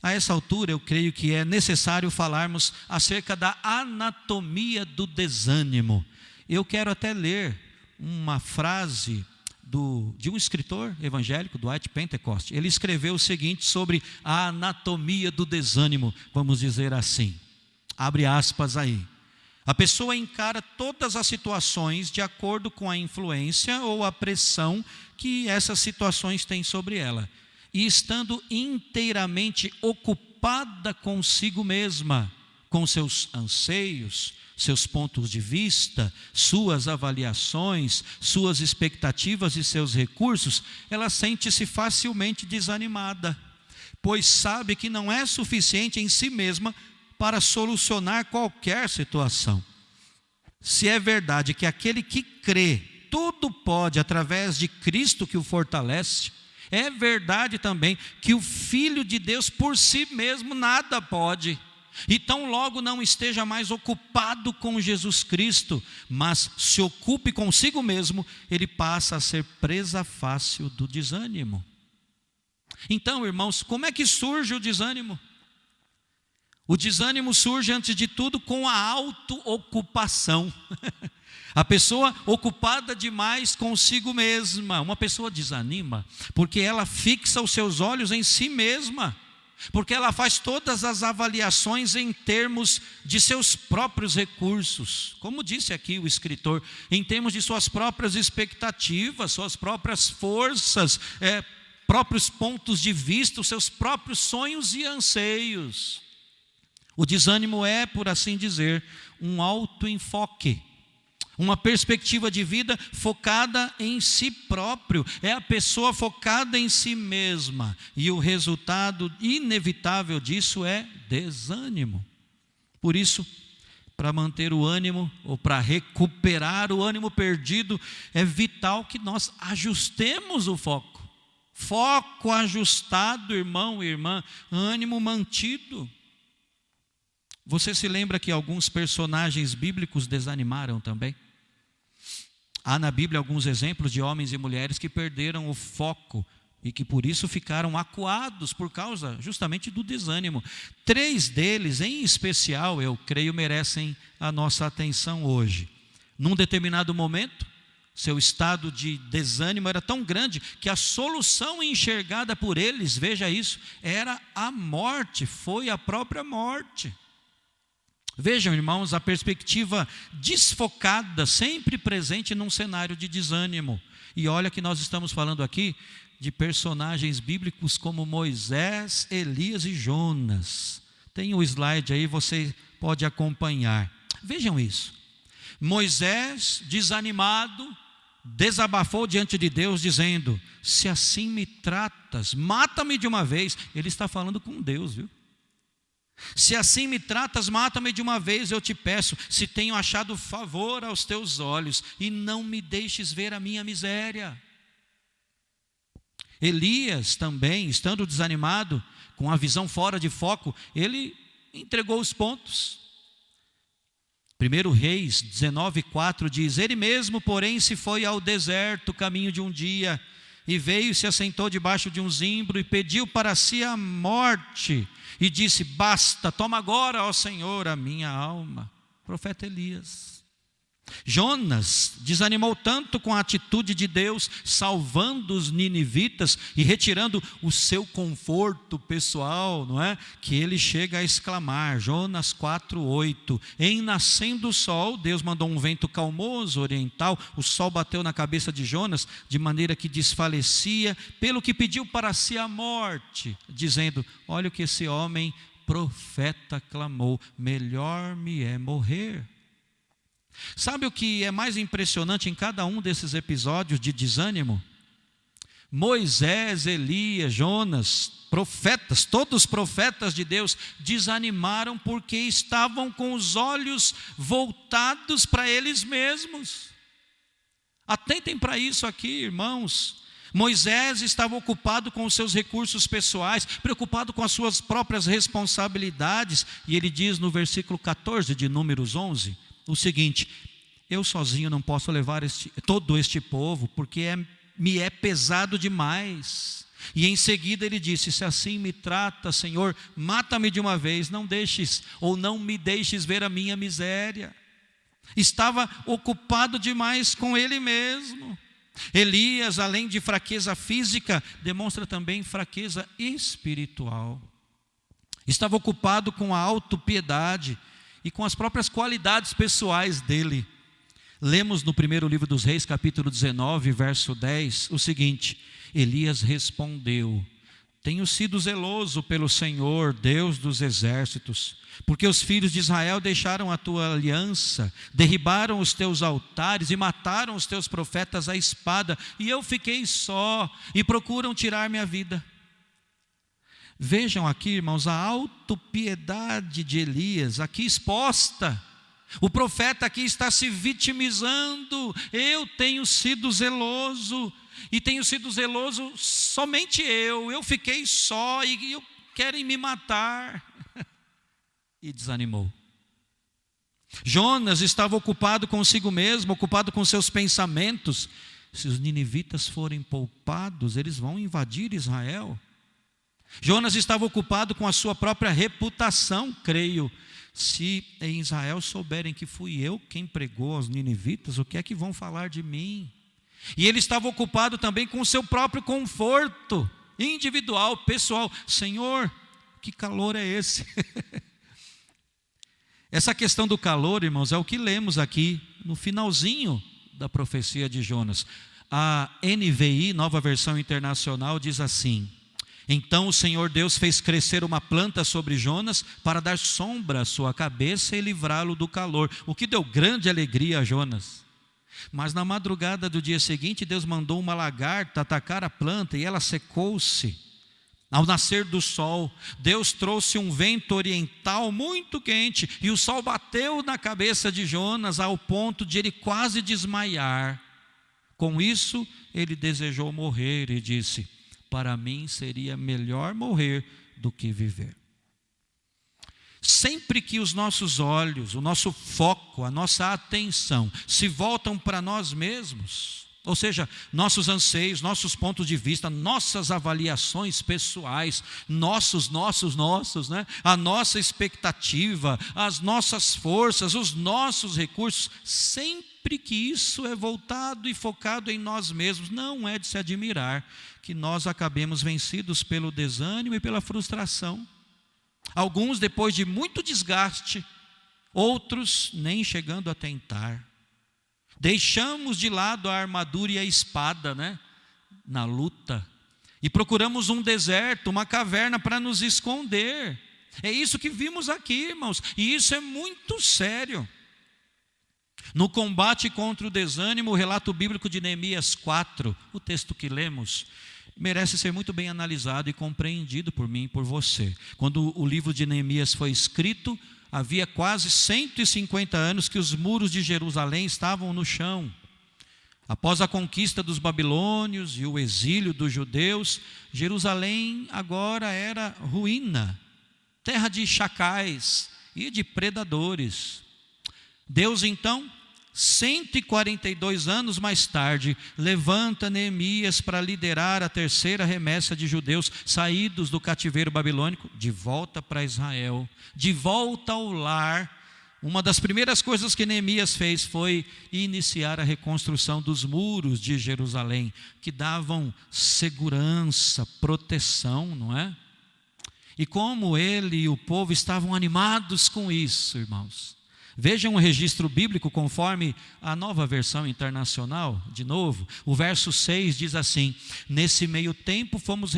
A essa altura, eu creio que é necessário falarmos acerca da anatomia do desânimo. Eu quero até ler uma frase de um escritor evangélico, Dwight Pentecost. Ele escreveu o seguinte sobre a anatomia do desânimo, vamos dizer assim. Abre aspas aí. A pessoa encara todas as situações de acordo com a influência ou a pressão que essas situações têm sobre ela. E estando inteiramente ocupada consigo mesma, com seus anseios, seus pontos de vista, suas avaliações, suas expectativas e seus recursos, ela sente-se facilmente desanimada, pois sabe que não é suficiente em si mesma para solucionar qualquer situação. Se é verdade que aquele que crê tudo pode através de Cristo que o fortalece, é verdade também que o Filho de Deus por si mesmo nada pode. E tão logo não esteja mais ocupado com Jesus Cristo, mas se ocupe consigo mesmo, ele passa a ser presa fácil do desânimo. Então, irmãos, como é que surge o desânimo? O desânimo surge, antes de tudo, com a autoocupação. A pessoa ocupada demais consigo mesma. Uma pessoa desanima porque ela fixa os seus olhos em si mesma, porque ela faz todas as avaliações em termos de seus próprios recursos. Como disse aqui o escritor, em termos de suas próprias expectativas, suas próprias forças, próprios pontos de vista, os seus próprios sonhos e anseios. O desânimo é, por assim dizer, um autoenfoque, uma perspectiva de vida focada em si próprio. É a pessoa focada em si mesma, e o resultado inevitável disso é desânimo. Por isso, para manter o ânimo, ou para recuperar o ânimo perdido, é vital que nós ajustemos o foco. Foco ajustado, irmão e irmã, ânimo mantido. Você se lembra que alguns personagens bíblicos desanimaram também? Há na Bíblia alguns exemplos de homens e mulheres que perderam o foco e que por isso ficaram acuados por causa justamente do desânimo. 3 deles em especial, eu creio, merecem a nossa atenção hoje. Num determinado momento, seu estado de desânimo era tão grande que a solução enxergada por eles, veja isso, era a morte, foi a própria morte. Vejam, irmãos, a perspectiva desfocada, sempre presente num cenário de desânimo. E olha que nós estamos falando aqui de personagens bíblicos como Moisés, Elias e Jonas. Tem um slide aí, você pode acompanhar. Vejam isso. Moisés, desanimado, desabafou diante de Deus dizendo: se assim me tratas, mata-me de uma vez. Ele está falando com Deus, viu? Se assim me tratas, mata-me de uma vez, eu te peço, se tenho achado favor aos teus olhos, e não me deixes ver a minha miséria. Elias também, estando desanimado, com a visão fora de foco, ele entregou os pontos. 1 Reis 19:4 diz: ele mesmo, porém, se foi ao deserto, caminho de um dia, e veio e se assentou debaixo de um zimbro, e pediu para si a morte, e disse: basta, toma agora, ó Senhor, a minha alma. Profeta Elias. Jonas desanimou tanto com a atitude de Deus, salvando os ninivitas e retirando o seu conforto pessoal, não é? Que ele chega a exclamar, Jonas 4:8, em nascendo o sol, Deus mandou um vento calmoso oriental, o sol bateu na cabeça de Jonas, de maneira que desfalecia, pelo que pediu para si a morte, dizendo: olha o que esse homem profeta clamou, melhor me é morrer. Sabe o que é mais impressionante em cada um desses episódios de desânimo? Moisés, Elias, Jonas, profetas, todos os profetas de Deus desanimaram porque estavam com os olhos voltados para eles mesmos. Atentem para isso aqui, irmãos. Moisés estava ocupado com os seus recursos pessoais, preocupado com as suas próprias responsabilidades, e ele diz no versículo 14 de Números 11, o seguinte: eu sozinho não posso levar todo este povo, porque me é pesado demais. E em seguida ele disse: se assim me trata, Senhor, mata-me de uma vez, não me deixes ver a minha miséria. Estava ocupado demais com ele mesmo. Elias, além de fraqueza física, demonstra também fraqueza espiritual. Estava ocupado com a autopiedade e com as próprias qualidades pessoais dele. Lemos no primeiro livro dos Reis, capítulo 19, verso 10, o seguinte: Elias respondeu: tenho sido zeloso pelo Senhor, Deus dos exércitos, porque os filhos de Israel deixaram a tua aliança, derribaram os teus altares e mataram os teus profetas à espada, e eu fiquei só, e procuram tirar minha vida. Vejam aqui, irmãos, a autopiedade de Elias, aqui exposta. O profeta aqui está se vitimizando: eu tenho sido zeloso, e tenho sido zeloso somente eu fiquei só, e querem me matar. E desanimou. Jonas estava ocupado consigo mesmo, ocupado com seus pensamentos: se os ninivitas forem poupados, eles vão invadir Israel. Jonas estava ocupado com a sua própria reputação, creio. Se em Israel souberem que fui eu quem pregou aos ninivitas, o que é que vão falar de mim? E ele estava ocupado também com o seu próprio conforto individual, pessoal. Senhor, que calor é esse? Essa questão do calor, irmãos, é o que lemos aqui no finalzinho da profecia de Jonas. A NVI, Nova Versão Internacional, diz assim: então o Senhor Deus fez crescer uma planta sobre Jonas para dar sombra à sua cabeça e livrá-lo do calor, o que deu grande alegria a Jonas. Mas na madrugada do dia seguinte, Deus mandou uma lagarta atacar a planta e ela secou-se. Ao nascer do sol, Deus trouxe um vento oriental muito quente e o sol bateu na cabeça de Jonas ao ponto de ele quase desmaiar. Com isso, ele desejou morrer e disse: para mim seria melhor morrer do que viver. Sempre que os nossos olhos, o nosso foco, a nossa atenção se voltam para nós mesmos, ou seja, nossos anseios, nossos pontos de vista, nossas avaliações pessoais, nossos, né? A nossa expectativa, as nossas forças, os nossos recursos, sempre que isso é voltado e focado em nós mesmos, não é de se admirar que nós acabemos vencidos pelo desânimo e pela frustração. Alguns depois de muito desgaste, outros nem chegando a tentar. Deixamos de lado a armadura e a espada, né? Na luta, e procuramos um deserto, uma caverna para nos esconder. É isso que vimos aqui, irmãos, e isso é muito sério. No combate contra o desânimo, o relato bíblico de Neemias 4, o texto que lemos, merece ser muito bem analisado e compreendido por mim e por você. Quando o livro de Neemias foi escrito, havia quase 150 anos que os muros de Jerusalém estavam no chão. Após a conquista dos babilônios e o exílio dos judeus, Jerusalém agora era ruína, terra de chacais e de predadores. Deus então, 142 anos mais tarde, levanta Neemias para liderar a terceira remessa de judeus saídos do cativeiro babilônico, de volta para Israel, de volta ao lar. Uma das primeiras coisas que Neemias fez foi iniciar a reconstrução dos muros de Jerusalém, que davam segurança, proteção, não é? E como ele e o povo estavam animados com isso, irmãos. Vejam o registro bíblico conforme a Nova Versão Internacional, de novo, o verso 6 diz assim: nesse meio tempo fomos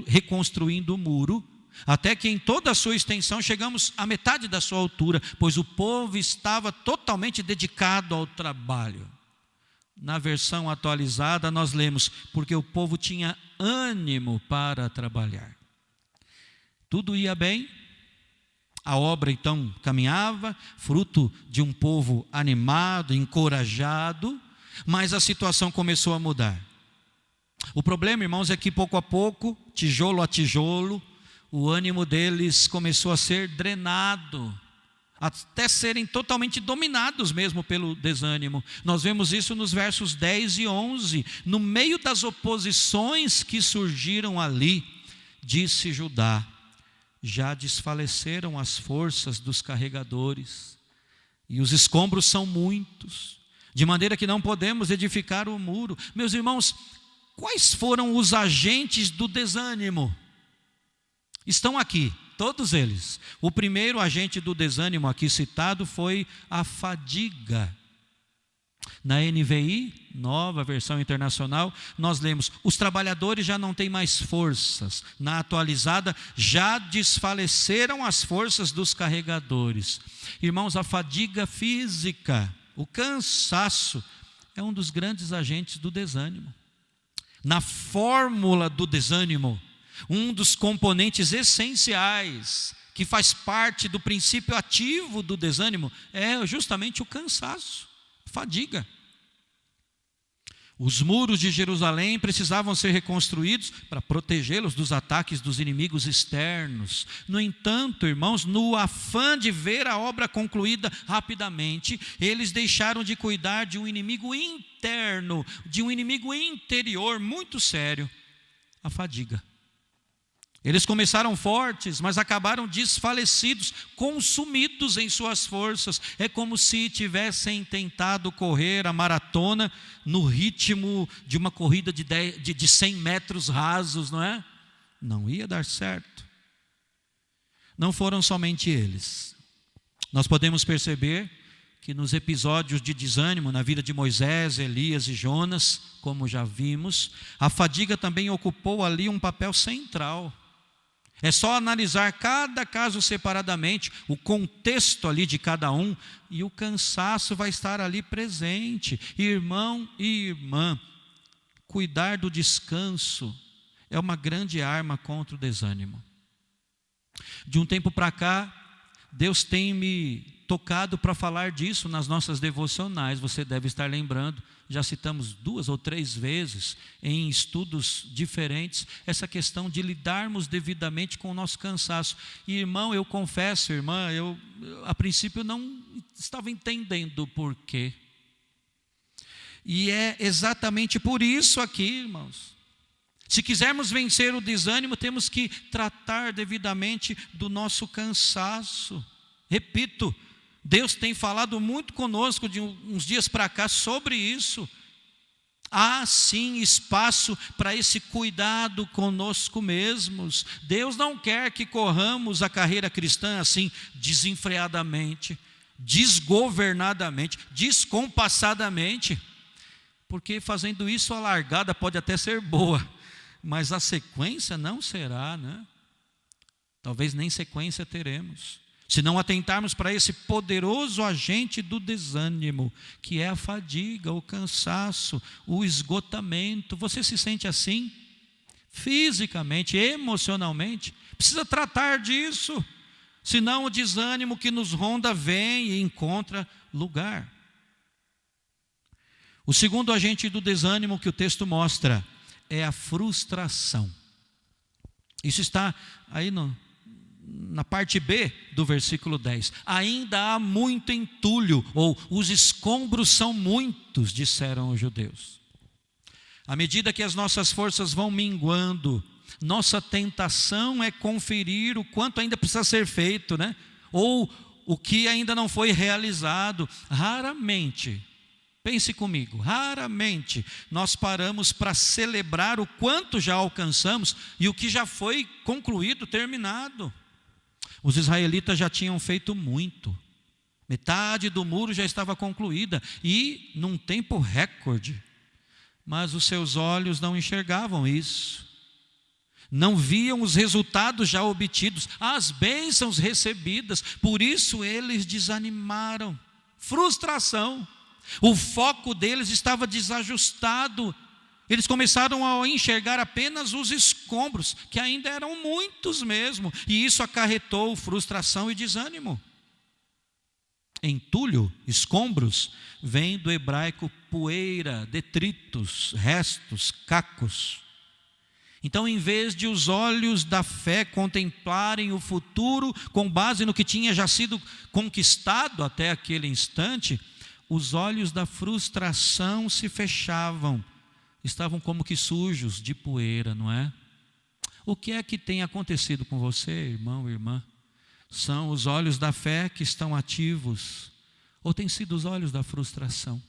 reconstruindo o muro, até que em toda a sua extensão chegamos à metade da sua altura, pois o povo estava totalmente dedicado ao trabalho. Na versão atualizada nós lemos, porque o povo tinha ânimo para trabalhar. Tudo ia bem, a obra então caminhava, fruto de um povo animado, encorajado, mas a situação começou a mudar. O problema, irmãos, é que pouco a pouco, tijolo a tijolo, o ânimo deles começou a ser drenado, até serem totalmente dominados mesmo pelo desânimo. Nós vemos isso nos versos 10 e 11. No meio das oposições que surgiram ali, disse Judá: já desfaleceram as forças dos carregadores, e os escombros são muitos, de maneira que não podemos edificar o muro. Meus irmãos, quais foram os agentes do desânimo? Estão aqui, todos eles. O primeiro agente do desânimo aqui citado foi a fadiga. Na NVI, nova versão internacional, nós lemos: os trabalhadores já não têm mais forças. Na atualizada, já desfaleceram as forças dos carregadores. Irmãos, a fadiga física, o cansaço, é um dos grandes agentes do desânimo. Na fórmula do desânimo, um dos componentes essenciais que faz parte do princípio ativo do desânimo é justamente o cansaço, fadiga. Os muros de Jerusalém precisavam ser reconstruídos para protegê-los dos ataques dos inimigos externos. No entanto, irmãos, no afã de ver a obra concluída rapidamente, eles deixaram de cuidar de um inimigo interno, de um inimigo interior muito sério, a fadiga. Eles começaram fortes, mas acabaram desfalecidos, consumidos em suas forças. É como se tivessem tentado correr a maratona no ritmo de uma corrida de 100 metros rasos, não é? Não ia dar certo. Não foram somente eles. Nós podemos perceber que nos episódios de desânimo na vida de Moisés, Elias e Jonas, como já vimos, a fadiga também ocupou ali um papel central. É só analisar cada caso separadamente, o contexto ali de cada um, e o cansaço vai estar ali presente. Irmão e irmã, cuidar do descanso é uma grande arma contra o desânimo. De um tempo para cá, Deus tem me tocado para falar disso nas nossas devocionais. Você deve estar lembrando, já citamos 2 ou 3 vezes em estudos diferentes essa questão de lidarmos devidamente com o nosso cansaço. E irmão, eu confesso, irmã, eu a princípio não estava entendendo o porquê. E é exatamente por isso aqui, irmãos. Se quisermos vencer o desânimo, temos que tratar devidamente do nosso cansaço. Repito, Deus tem falado muito conosco de uns dias para cá sobre isso. Há sim espaço para esse cuidado conosco mesmos. Deus não quer que corramos a carreira cristã assim, desenfreadamente, desgovernadamente, descompassadamente. Porque fazendo isso a largada pode até ser boa, mas a sequência não será, né? Talvez nem sequência teremos. Se não atentarmos para esse poderoso agente do desânimo, que é a fadiga, o cansaço, o esgotamento. Você se sente assim? Fisicamente, emocionalmente? Precisa tratar disso. Senão o desânimo que nos ronda vem e encontra lugar. O segundo agente do desânimo que o texto mostra é a frustração. Isso está aí na parte B do versículo 10. Ainda há muito entulho, ou os escombros são muitos, disseram os judeus. À medida que as nossas forças vão minguando, nossa tentação é conferir o quanto ainda precisa ser feito, né? Ou o que ainda não foi realizado. Raramente, pense comigo, raramente nós paramos para celebrar o quanto já alcançamos e o que já foi concluído, terminado. Os israelitas já tinham feito muito. Metade do muro já estava concluída e num tempo recorde. Mas os seus olhos não enxergavam isso. não viam os resultados já obtidos, as bênçãos recebidas, por isso eles desanimaram. Frustração. O foco deles estava desajustado. Eles começaram a enxergar apenas os escombros, que ainda eram muitos mesmo, e isso acarretou frustração e desânimo. Entulho, escombros, vem do hebraico poeira, detritos, restos, cacos. Então, em vez de os olhos da fé contemplarem o futuro com base no que tinha já sido conquistado até aquele instante, os olhos da frustração se fechavam, estavam como que sujos de poeira, não é? O que é que tem acontecido com você, irmão, irmã? São os olhos da fé que estão ativos, ou tem sido os olhos da frustração?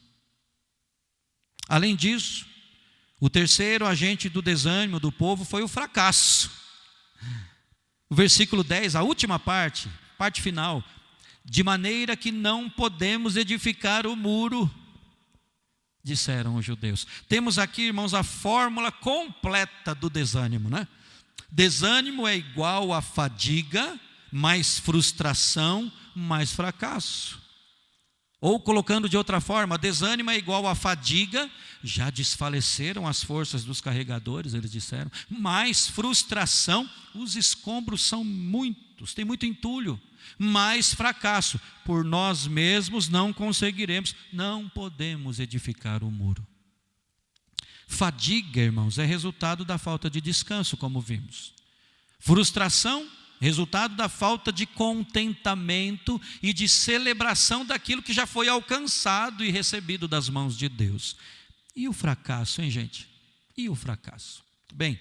Além disso, o terceiro agente do desânimo do povo foi o fracasso. O versículo 10, a última parte final, de maneira que não podemos edificar o muro, disseram os judeus. Temos aqui, irmãos, a fórmula completa do desânimo, né? Desânimo é igual a fadiga, mais frustração, mais fracasso. Ou colocando de outra forma, desânimo é igual a fadiga, já desfaleceram as forças dos carregadores, eles disseram, mais frustração, os escombros são muitos, tem muito entulho, mais fracasso, por nós mesmos não conseguiremos, não podemos edificar o muro. Fadiga, irmãos, é resultado da falta de descanso, como vimos. Frustração, resultado da falta de contentamento e de celebração daquilo que já foi alcançado e recebido das mãos de Deus. E o fracasso, hein, gente? E o fracasso? Bem,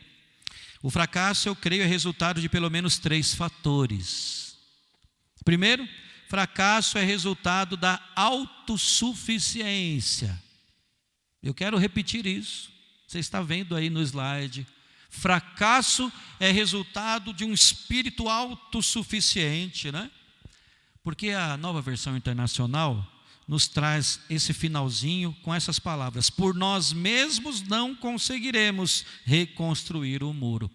o fracasso, eu creio, é resultado de pelo menos 3 fatores. Primeiro, fracasso é resultado da autossuficiência. Eu quero repetir isso. Você está vendo aí no slide. Fracasso é resultado de um espírito autossuficiente, né? Porque a Nova Versão Internacional nos traz esse finalzinho com essas palavras: por nós mesmos não conseguiremos reconstruir o muro.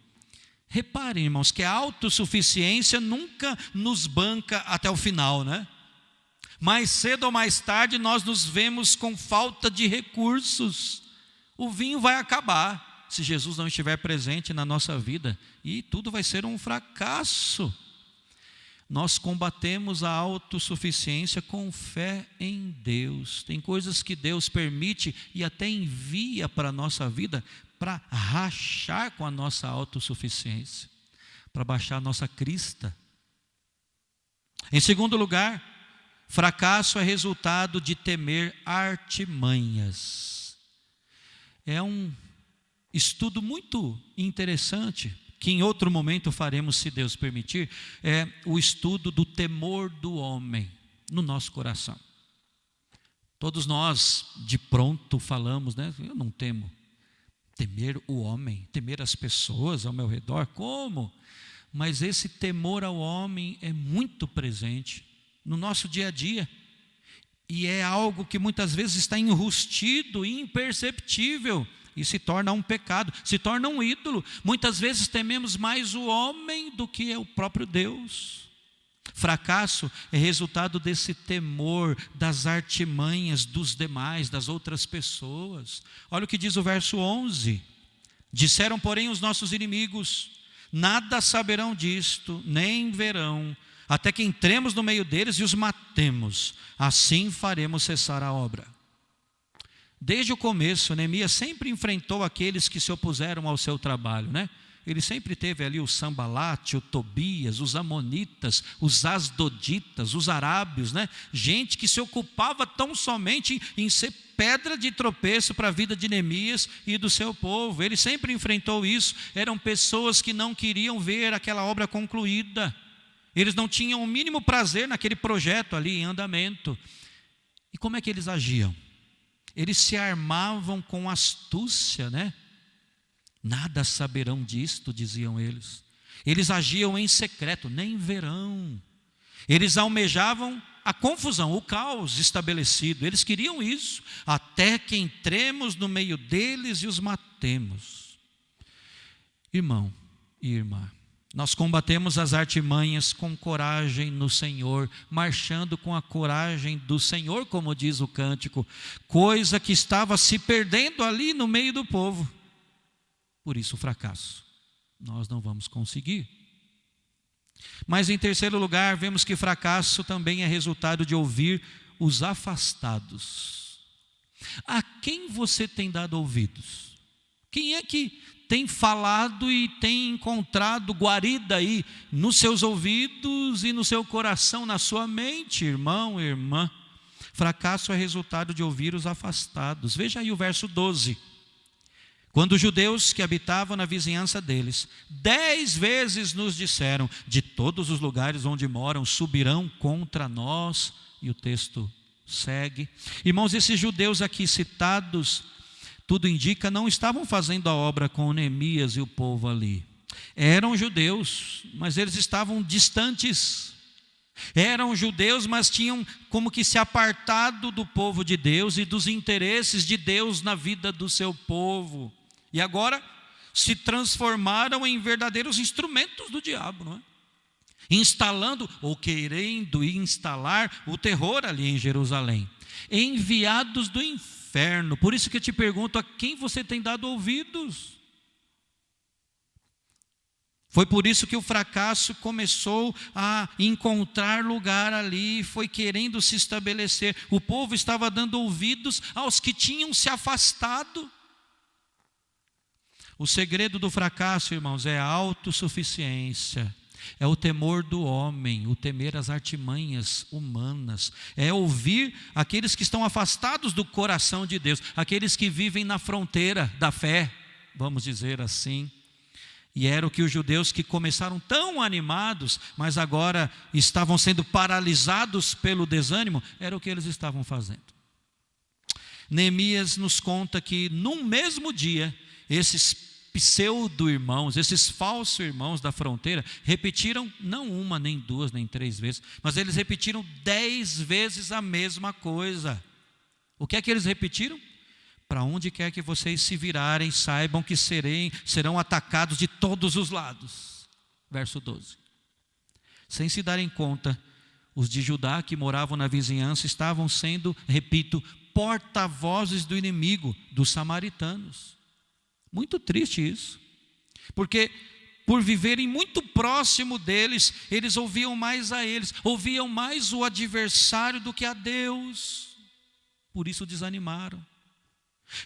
Reparem, irmãos, que a autossuficiência nunca nos banca até o final, né? Mais cedo ou mais tarde nós nos vemos com falta de recursos. O vinho vai acabar se Jesus não estiver presente na nossa vida, e tudo vai ser um fracasso. Nós combatemos a autossuficiência com fé em Deus. Tem coisas que Deus permite e até envia para a nossa vida para rachar com a nossa autossuficiência, para baixar a nossa crista. Em segundo lugar, fracasso é resultado de temer artimanhas. É um estudo muito interessante, que em outro momento faremos, se Deus permitir, é o estudo do temor do homem no nosso coração. Todos nós, de pronto, falamos, né? Eu não temo. Temer o homem, temer as pessoas ao meu redor, como? Mas esse temor ao homem é muito presente no nosso dia a dia. E é algo que muitas vezes está enrustido, imperceptível, e se torna um pecado, se torna um ídolo. Muitas vezes tememos mais o homem do que o próprio Deus. Fracasso é resultado desse temor, das artimanhas dos demais, das outras pessoas. Olha o que diz o verso 11. Disseram, porém, os nossos inimigos: nada saberão disto, nem verão, até que entremos no meio deles e os matemos. Assim faremos cessar a obra. Desde o começo, Neemias sempre enfrentou aqueles que se opuseram ao seu trabalho, né? Ele sempre teve ali o Sambalate, o Tobias, os Amonitas, os Asdoditas, os Arábios, né? Gente que se ocupava tão somente em ser pedra de tropeço para a vida de Neemias e do seu povo. Ele sempre enfrentou isso. Eram pessoas que não queriam ver aquela obra concluída. Eles não tinham o mínimo prazer naquele projeto ali em andamento. E como é que eles agiam? Eles se armavam com astúcia, né? Nada saberão disto, diziam eles. Eles agiam em secreto, nem verão. Eles almejavam a confusão, o caos estabelecido. Eles queriam isso, até que entremos no meio deles e os matemos. Irmão, e irmã. Nós combatemos as artimanhas com coragem no Senhor, marchando com a coragem do Senhor, como diz o cântico, coisa que estava se perdendo ali no meio do povo. Por isso o fracasso. Nós não vamos conseguir. Mas em terceiro lugar, vemos que fracasso também é resultado de ouvir os afastados. A quem você tem dado ouvidos? Quem é que tem falado e tem encontrado guarida aí nos seus ouvidos e no seu coração, na sua mente, irmão e irmã? Fracasso é resultado de ouvir os afastados. Veja aí o verso 12. Quando os judeus que habitavam na vizinhança deles, 10 vezes nos disseram, de todos os lugares onde moram, subirão contra nós. E o texto segue. Irmãos, esses judeus aqui citados, tudo indica, não estavam fazendo a obra com Neemias e o povo ali. Eram judeus, mas eles estavam distantes. Eram judeus, mas tinham como que se apartado do povo de Deus e dos interesses de Deus na vida do seu povo. E agora se transformaram em verdadeiros instrumentos do diabo, não é? Instalando ou querendo instalar o terror ali em Jerusalém. Enviados do inferno. Por isso que eu te pergunto, a quem você tem dado ouvidos? Foi por isso que o fracasso começou a encontrar lugar ali, foi querendo se estabelecer. O povo estava dando ouvidos aos que tinham se afastado. O segredo do fracasso, irmãos, é a autossuficiência. É o temor do homem, o temer as artimanhas humanas. É ouvir aqueles que estão afastados do coração de Deus, aqueles que vivem na fronteira da fé, vamos dizer assim. E era o que os judeus que começaram tão animados, mas agora estavam sendo paralisados pelo desânimo, era o que eles estavam fazendo. Neemias nos conta que num mesmo dia, esses pseudo-irmãos, esses falsos irmãos da fronteira, repetiram não uma, nem duas, nem 3 vezes, mas eles repetiram 10 vezes a mesma coisa. O que é que eles repetiram? Para onde quer que vocês se virarem, saibam que serão atacados de todos os lados. Verso 12. Sem se darem conta, os de Judá que moravam na vizinhança estavam sendo, repito, porta-vozes do inimigo, dos samaritanos. Muito triste isso, porque por viverem muito próximo deles, eles ouviam mais a eles, ouviam mais o adversário do que a Deus, por isso desanimaram.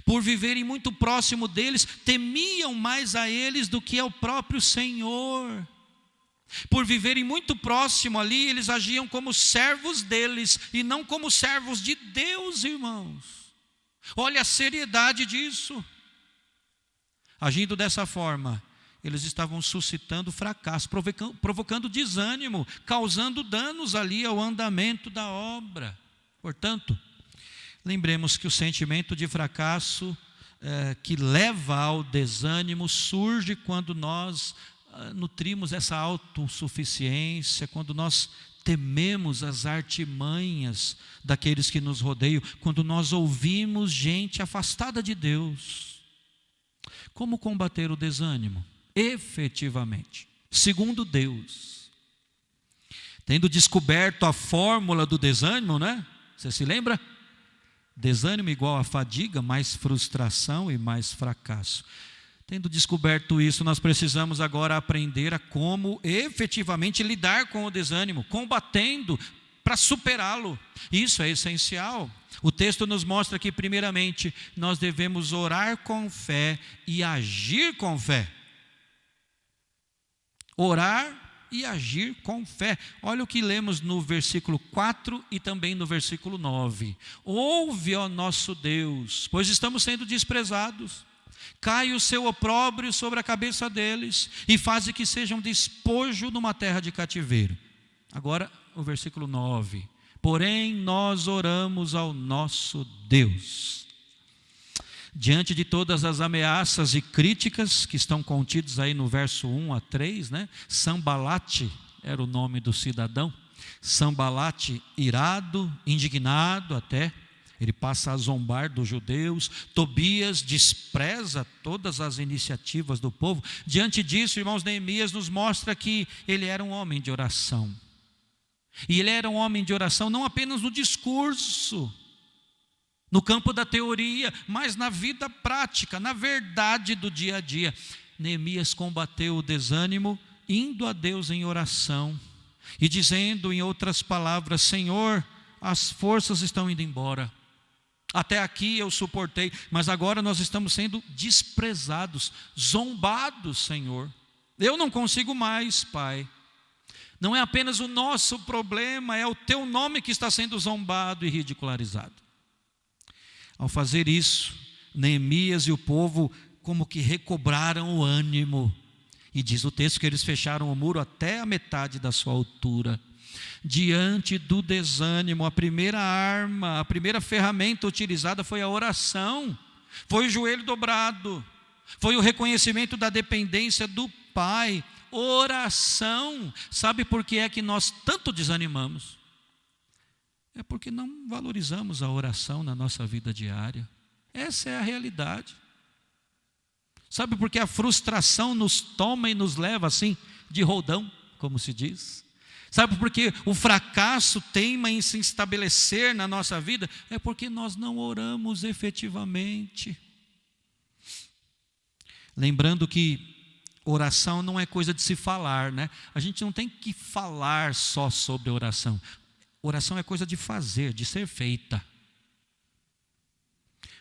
Por viverem muito próximo deles, temiam mais a eles do que ao próprio Senhor. Por viverem muito próximo ali, eles agiam como servos deles e não como servos de Deus, irmãos. Olha a seriedade disso. Agindo dessa forma, eles estavam suscitando fracasso, provocando desânimo, causando danos ali ao andamento da obra. Portanto, lembremos que o sentimento de fracasso que leva ao desânimo surge quando nós nutrimos essa autossuficiência, quando nós tememos as artimanhas daqueles que nos rodeiam, quando nós ouvimos gente afastada de Deus. Como combater o desânimo? Efetivamente, segundo Deus. Tendo descoberto a fórmula do desânimo, né? Você se lembra? Desânimo igual a fadiga, mais frustração e mais fracasso. Tendo descoberto isso, nós precisamos agora aprender a como efetivamente lidar com o desânimo, combatendo para superá-lo. Isso é essencial. O texto nos mostra que, primeiramente, nós devemos orar com fé e agir com fé. Orar e agir com fé. Olha o que lemos no versículo 4 e também no versículo 9. Ouve, ó nosso Deus, pois estamos sendo desprezados. Cai o seu opróbrio sobre a cabeça deles e faze que sejam despojo numa terra de cativeiro. Agora o versículo 9. Porém nós oramos ao nosso Deus. Diante de todas as ameaças e críticas que estão contidas aí no verso 1 a 3, né? Sambalate era o nome do cidadão. Sambalate irado, indignado até, Ele passa a zombar dos judeus. Tobias despreza todas as iniciativas do povo. Diante disso, irmãos, Neemias nos mostra que ele era um homem de oração. E ele era um homem de oração não apenas no discurso, no campo da teoria, mas na vida prática, na verdade do dia a dia. Neemias combateu o desânimo indo a Deus em oração e dizendo, em outras palavras: Senhor, as forças estão indo embora. Até aqui eu suportei, mas agora nós estamos sendo desprezados, zombados, Senhor. Eu não consigo mais, Pai. Não é apenas o nosso problema, é o teu nome que está sendo zombado e ridicularizado. Ao fazer isso, Neemias e o povo como que recobraram o ânimo. E diz o texto que eles fecharam o muro até a metade da sua altura. Diante do desânimo, a primeira arma, a primeira ferramenta utilizada foi a oração. Foi o joelho dobrado. Foi o reconhecimento da dependência do Pai. Oração. Sabe por que é que nós tanto desanimamos? É porque não valorizamos a oração na nossa vida diária. Essa é a realidade. Sabe por que a frustração nos toma e nos leva assim, de roldão, como se diz? Sabe por que o fracasso teima em se estabelecer na nossa vida? É porque nós não oramos efetivamente. Lembrando que oração não é coisa de se falar, né? A gente não tem que falar só sobre oração. Oração é coisa de fazer, de ser feita.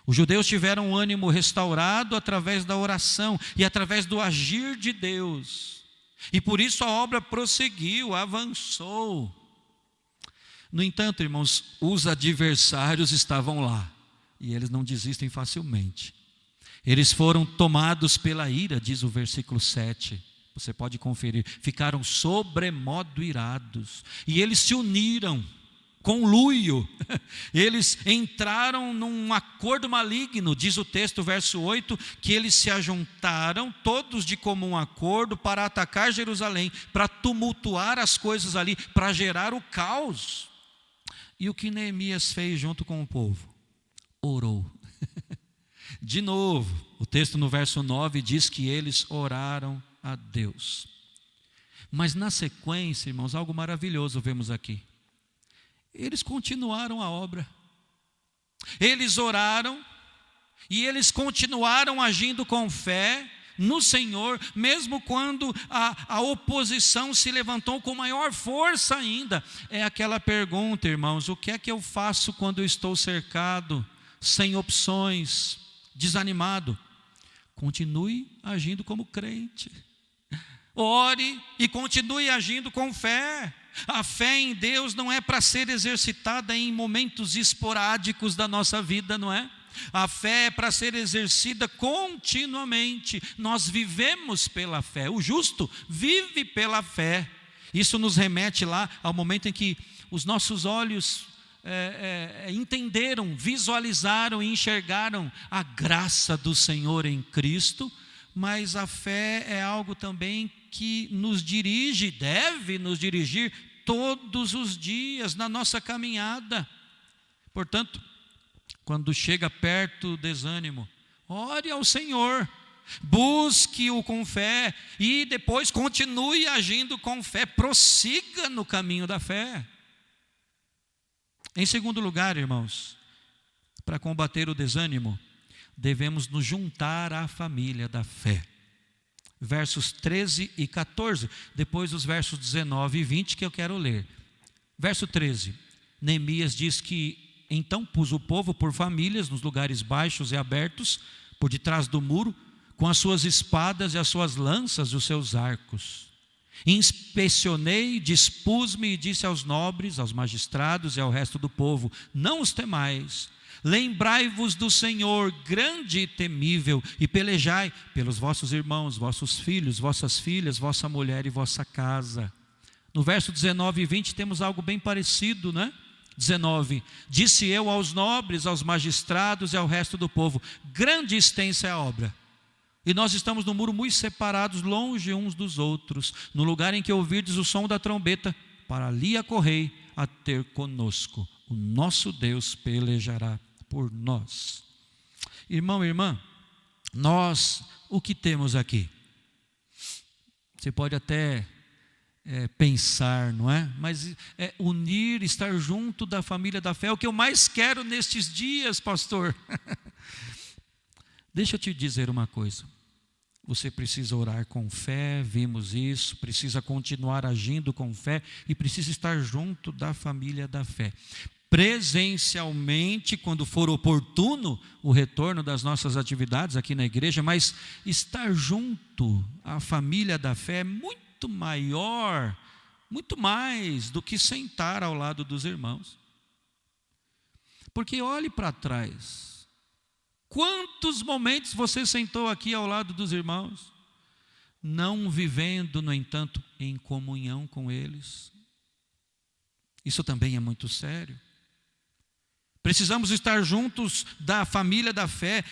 Os judeus tiveram o ânimo restaurado através da oração e através do agir de Deus. E por isso a obra prosseguiu, avançou. No entanto, irmãos, os adversários estavam lá. E eles não desistem facilmente. Eles foram tomados pela ira, diz o versículo 7. Você pode conferir. Ficaram sobremodo irados. E eles se uniram. Conluio, eles entraram num acordo maligno, diz o texto, verso 8, que eles se ajuntaram, todos de comum acordo, para atacar Jerusalém, para tumultuar as coisas ali, para gerar o caos. E o que Neemias fez junto com o povo? Orou. De novo, o texto no verso 9 diz que eles oraram a Deus. Mas na sequência, irmãos, algo maravilhoso vemos aqui. Eles continuaram a obra. Eles oraram e eles continuaram agindo com fé no Senhor, mesmo quando a oposição se levantou com maior força ainda. É aquela pergunta, irmãos: o que é que eu faço quando eu estou cercado, sem opções, desanimado? Continue agindo como crente. Ore e continue agindo com fé. A fé em Deus não é para ser exercitada em momentos esporádicos da nossa vida, não é? A fé é para ser exercida continuamente. Nós vivemos pela fé. O justo vive pela fé. Isso nos remete lá ao momento em que os nossos olhos entenderam, visualizaram e enxergaram a graça do Senhor em Cristo. Mas a fé é algo também que nos dirige, deve nos dirigir todos os dias na nossa caminhada. Portanto, quando chega perto o desânimo, ore ao Senhor, busque-o com fé e depois continue agindo com fé, prossiga no caminho da fé. Em segundo lugar, irmãos, para combater o desânimo, devemos nos juntar à família da fé. Versos 13 e 14, depois os versos 19 e 20 que eu quero ler. Verso 13, Neemias diz que então pus o povo por famílias nos lugares baixos e abertos, por detrás do muro, com as suas espadas e as suas lanças e os seus arcos. Inspecionei, dispus-me e disse aos nobres, aos magistrados e ao resto do povo: não os temais. Lembrai-vos do Senhor, grande e temível, e pelejai pelos vossos irmãos, vossos filhos, vossas filhas, vossa mulher e vossa casa. No verso 19 e 20 temos algo bem parecido, né? 19, disse eu aos nobres, aos magistrados e ao resto do povo: grande e extensa é a obra. E nós estamos no muro muito separados, longe uns dos outros, no lugar em que ouvirdes o som da trombeta, para ali acorrei a ter conosco o nosso Deus pelejará por nós. Irmão e irmã, nós, o que temos aqui? Você pode até pensar, não é? Mas unir, estar junto da família da fé é o que eu mais quero nestes dias, pastor. Deixa eu te dizer uma coisa. Você precisa orar com fé, vimos isso, precisa continuar agindo com fé e precisa estar junto da família da fé. Presencialmente, quando for oportuno, o retorno das nossas atividades aqui na igreja, mas estar junto à família da fé é muito maior, muito mais do que sentar ao lado dos irmãos. Porque olhe para trás. Quantos momentos você sentou aqui ao lado dos irmãos, não vivendo, no entanto, em comunhão com eles? Isso também é muito sério. Precisamos estar juntos da família da fé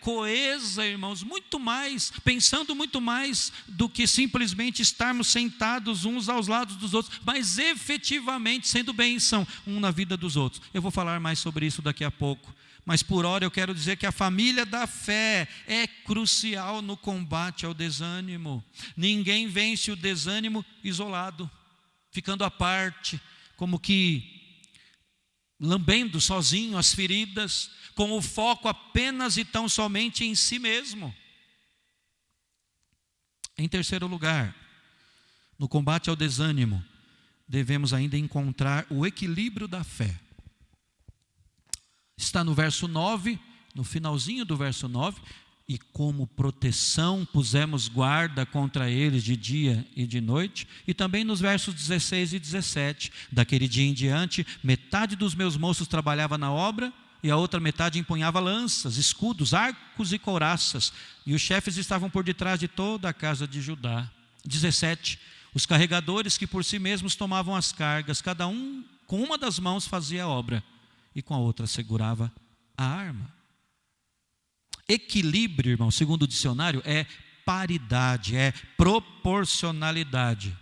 coesa, irmãos, muito mais, pensando muito mais do que simplesmente estarmos sentados uns aos lados dos outros, mas efetivamente sendo bênção um na vida dos outros. Eu vou falar mais sobre isso daqui a pouco. Mas por hora eu quero dizer que a família da fé é crucial no combate ao desânimo. Ninguém vence o desânimo isolado, ficando à parte, como que lambendo sozinho as feridas, com o foco apenas e tão somente em si mesmo. Em terceiro lugar, no combate ao desânimo, devemos ainda encontrar o equilíbrio da fé. Está no verso 9, no finalzinho do verso 9, e como proteção pusemos guarda contra eles de dia e de noite, e também nos versos 16 e 17, daquele dia em diante, metade dos meus moços trabalhava na obra, e a outra metade empunhava lanças, escudos, arcos e couraças, e os chefes estavam por detrás de toda a casa de Judá. 17, os carregadores que por si mesmos tomavam as cargas, cada um com uma das mãos fazia a obra, e com a outra segurava a arma. Equilíbrio, irmão, segundo o dicionário, é paridade, é proporcionalidade.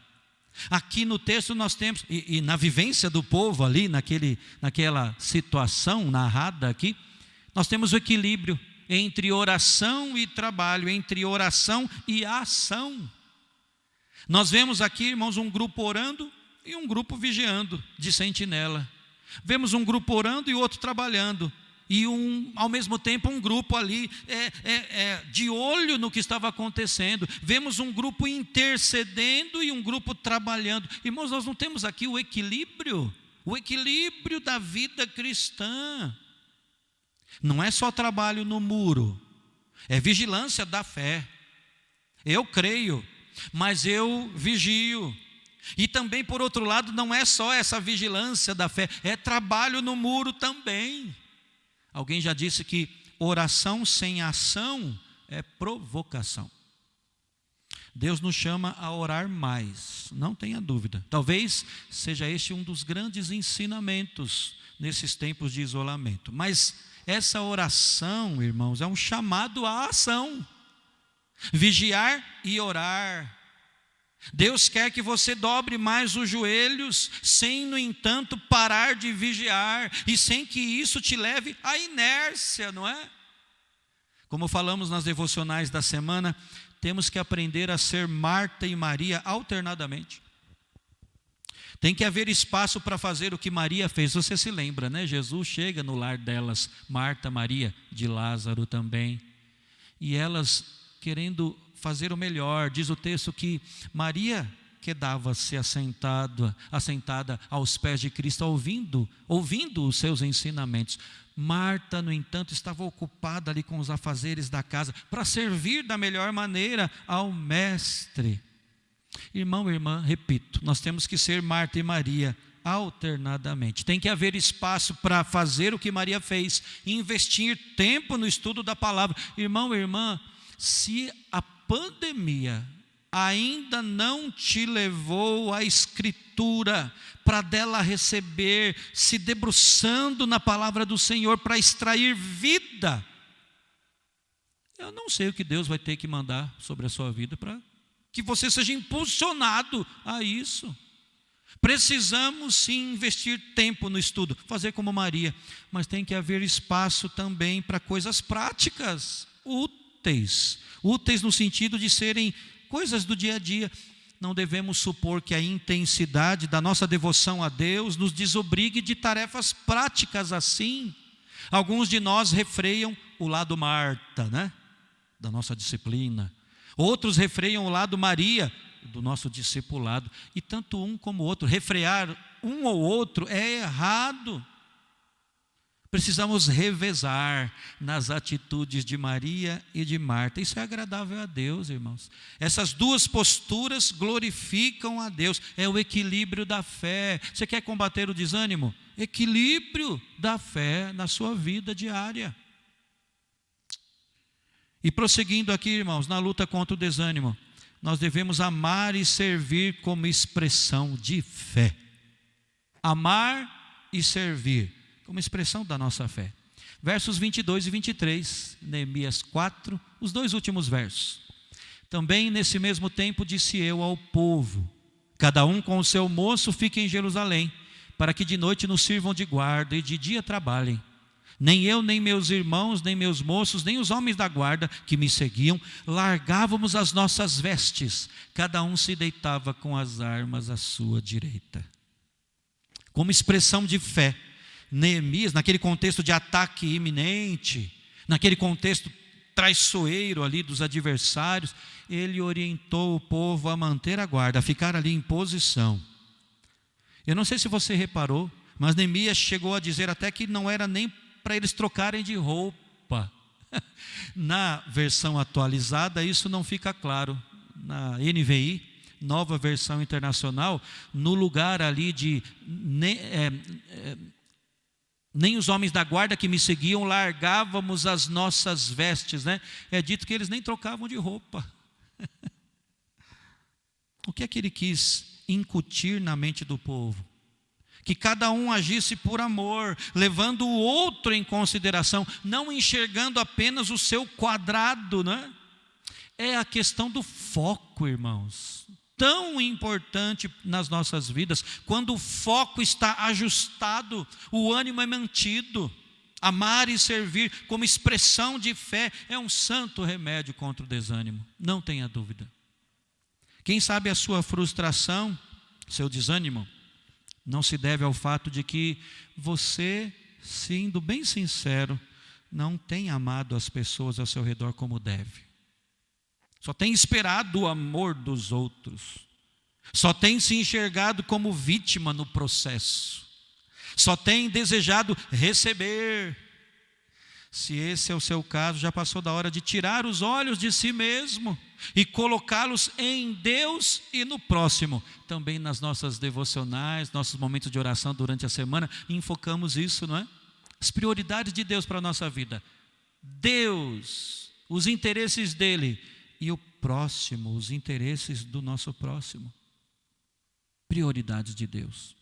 Aqui no texto nós temos, e na vivência do povo ali, naquela situação narrada aqui, nós temos o equilíbrio entre oração e trabalho, entre oração e ação. Nós vemos aqui, irmãos, um grupo orando e um grupo vigiando de sentinela. Vemos um grupo orando e o outro trabalhando. E ao mesmo tempo um grupo ali de olho no que estava acontecendo. Vemos um grupo intercedendo e um grupo trabalhando. Irmãos, nós não temos aqui o equilíbrio da vida cristã. Não é só trabalho no muro, é vigilância da fé. Eu creio, mas eu vigio. E também, por outro lado, não é só essa vigilância da fé, é trabalho no muro também. Alguém já disse que oração sem ação é provocação. Deus nos chama a orar mais, não tenha dúvida. Talvez seja este um dos grandes ensinamentos nesses tempos de isolamento. Mas essa oração, irmãos, é um chamado à ação. Vigiar e orar. Deus quer que você dobre mais os joelhos, sem, no entanto, parar de vigiar, e sem que isso te leve à inércia, não é? Como falamos nas devocionais da semana, temos que aprender a ser Marta e Maria alternadamente. Tem que haver espaço para fazer o que Maria fez. Você se lembra, né? Jesus chega no lar delas, Marta, Maria, de Lázaro também, e elas querendo fazer o melhor. Diz o texto que Maria quedava-se assentada aos pés de Cristo, ouvindo os seus ensinamentos. Marta, no entanto, estava ocupada ali com os afazeres da casa, para servir da melhor maneira ao Mestre. Irmão e irmã, repito, nós temos que ser Marta e Maria alternadamente. Tem que haver espaço para fazer o que Maria fez, investir tempo no estudo da palavra. Irmão e irmã, se a pandemia ainda não te levou à Escritura, para dela receber, se debruçando na palavra do Senhor para extrair vida, eu não sei o que Deus vai ter que mandar sobre a sua vida para que você seja impulsionado a isso. Precisamos sim investir tempo no estudo, fazer como Maria, mas tem que haver espaço também para coisas práticas, úteis no sentido de serem coisas do dia a dia. Não devemos supor que a intensidade da nossa devoção a Deus nos desobrigue de tarefas práticas assim. Alguns de nós refreiam o lado Marta, né? Da nossa disciplina. Outros refreiam o lado Maria, do nosso discipulado. E tanto um como o outro, refrear um ou outro é errado. Precisamos revezar nas atitudes de Maria e de Marta. Isso é agradável a Deus, irmãos. Essas duas posturas glorificam a Deus. É o equilíbrio da fé. Você quer combater o desânimo? Equilíbrio da fé na sua vida diária. E prosseguindo aqui, irmãos, na luta contra o desânimo, nós devemos amar e servir como expressão de fé. Amar e servir como expressão da nossa fé. Versos 22 e 23, Neemias 4, os 2 últimos versos. Também nesse mesmo tempo disse eu ao povo: cada um com o seu moço fique em Jerusalém, para que de noite nos sirvam de guarda e de dia trabalhem. Nem eu, nem meus irmãos, nem meus moços, nem os homens da guarda que me seguiam, largávamos as nossas vestes. Cada um se deitava com as armas à sua direita. Como expressão de fé, Neemias, naquele contexto de ataque iminente, naquele contexto traiçoeiro ali dos adversários, ele orientou o povo a manter a guarda, a ficar ali em posição. Eu não sei se você reparou, mas Neemias chegou a dizer até que não era nem para eles trocarem de roupa. Na versão atualizada isso não fica claro. Na NVI, Nova Versão Internacional, no lugar ali de nem os homens da guarda que me seguiam largávamos as nossas vestes, né? É dito que eles nem trocavam de roupa. O que é que ele quis incutir na mente do povo? Que cada um agisse por amor, levando o outro em consideração, não enxergando apenas o seu quadrado, né? É a questão do foco, irmãos. Tão importante nas nossas vidas. Quando o foco está ajustado, o ânimo é mantido. Amar e servir como expressão de fé é um santo remédio contra o desânimo. Não tenha dúvida. Quem sabe a sua frustração, seu desânimo, não se deve ao fato de que você, sendo bem sincero, não tem amado as pessoas ao seu redor como deve. Só tem esperado o amor dos outros. Só tem se enxergado como vítima no processo. Só tem desejado receber. Se esse é o seu caso, já passou da hora de tirar os olhos de si mesmo e colocá-los em Deus e no próximo. Também nas nossas devocionais, nossos momentos de oração durante a semana, enfocamos isso, não é? As prioridades de Deus para a nossa vida. Deus, os interesses dele e o próximo, os interesses do nosso próximo. Prioridades de Deus.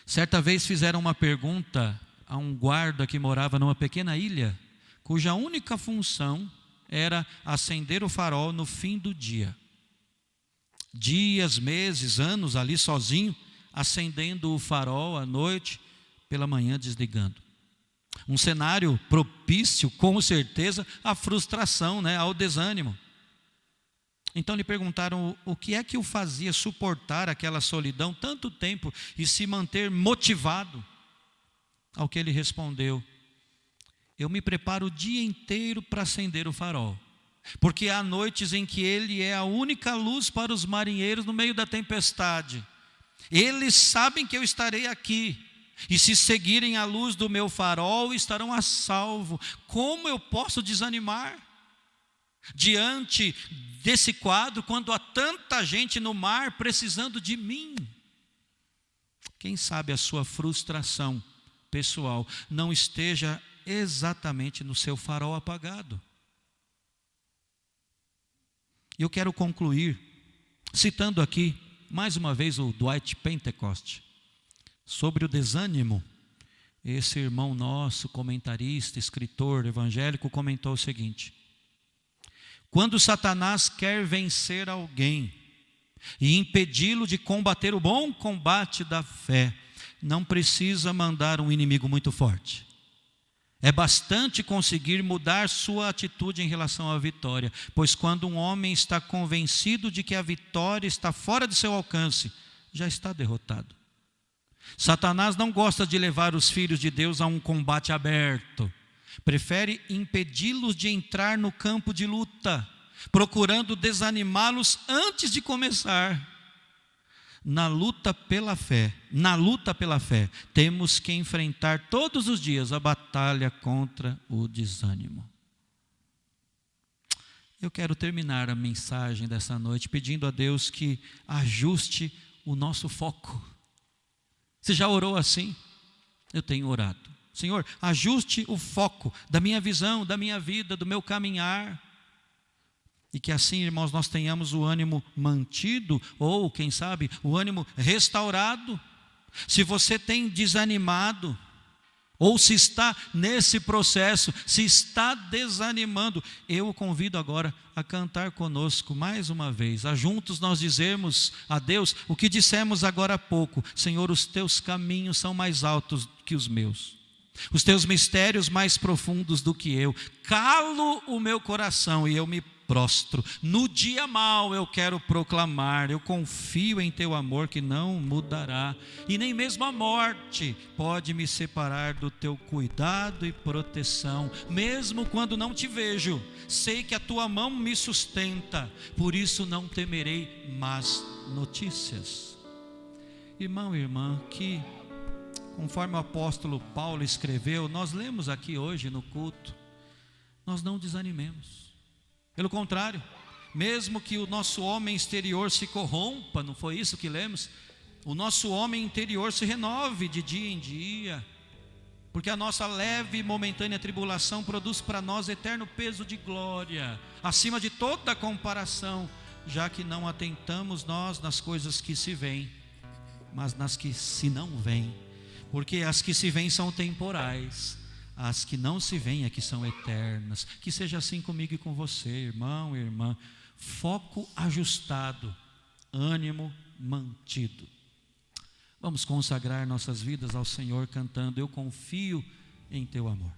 Certa vez fizeram uma pergunta a um guarda que morava numa pequena ilha, cuja única função era acender o farol no fim do dia. Dias, meses, anos ali sozinho, acendendo o farol à noite, pela manhã desligando. Um cenário propício, com certeza, à frustração, né, ao desânimo. Então lhe perguntaram o que é que o fazia suportar aquela solidão tanto tempo e se manter motivado. Ao que ele respondeu: eu me preparo o dia inteiro para acender o farol, porque há noites em que ele é a única luz para os marinheiros no meio da tempestade. Eles sabem que eu estarei aqui, e se seguirem a luz do meu farol, estarão a salvo. Como eu posso desanimar diante desse quadro, quando há tanta gente no mar precisando de mim? Quem sabe a sua frustração pessoal não esteja exatamente no seu farol apagado. Eu quero concluir citando aqui mais uma vez o Dwight Pentecost sobre o desânimo. Esse irmão nosso, comentarista, escritor evangélico, comentou o seguinte: quando Satanás quer vencer alguém, e impedi-lo de combater o bom combate da fé. Não precisa mandar um inimigo muito forte. É bastante conseguir mudar sua atitude em relação à vitória, pois quando um homem está convencido de que a vitória está fora de seu alcance, já está derrotado. Satanás não gosta de levar os filhos de Deus a um combate aberto. Prefere impedi-los de entrar no campo de luta, procurando desanimá-los antes de começar. Na luta pela fé, temos que enfrentar todos os dias a batalha contra o desânimo. Eu quero terminar a mensagem dessa noite pedindo a Deus que ajuste o nosso foco. Você já orou assim? Eu tenho orado. Senhor, ajuste o foco da minha visão, da minha vida, do meu caminhar. E que assim, irmãos, nós tenhamos o ânimo mantido, ou quem sabe, o ânimo restaurado. Se você tem desanimado, ou se está nesse processo, se está desanimando, eu o convido agora a cantar conosco mais uma vez, a juntos nós dizermos a Deus o que dissemos agora há pouco: Senhor, os teus caminhos são mais altos que os meus, os teus mistérios mais profundos do que eu. Calo o meu coração e eu me prostro. No dia mau eu quero proclamar: eu confio em teu amor que não mudará, e nem mesmo a morte pode me separar do teu cuidado e proteção. Mesmo quando não te vejo, sei que a tua mão me sustenta, por isso não temerei más notícias. Irmão e irmã, que conforme o apóstolo Paulo escreveu, nós lemos aqui hoje no culto, nós não desanimemos. Pelo contrário, mesmo que o nosso homem exterior se corrompa, não foi isso que lemos? O nosso homem interior se renove de dia em dia, porque a nossa leve e momentânea tribulação produz para nós eterno peso de glória, acima de toda comparação, já que não atentamos nós nas coisas que se veem, mas nas que se não veem, porque as que se veem são temporais, as que não se veem é que são eternas. Que seja assim comigo e com você, irmão e irmã. Foco ajustado, ânimo mantido. Vamos consagrar nossas vidas ao Senhor cantando: eu confio em teu amor.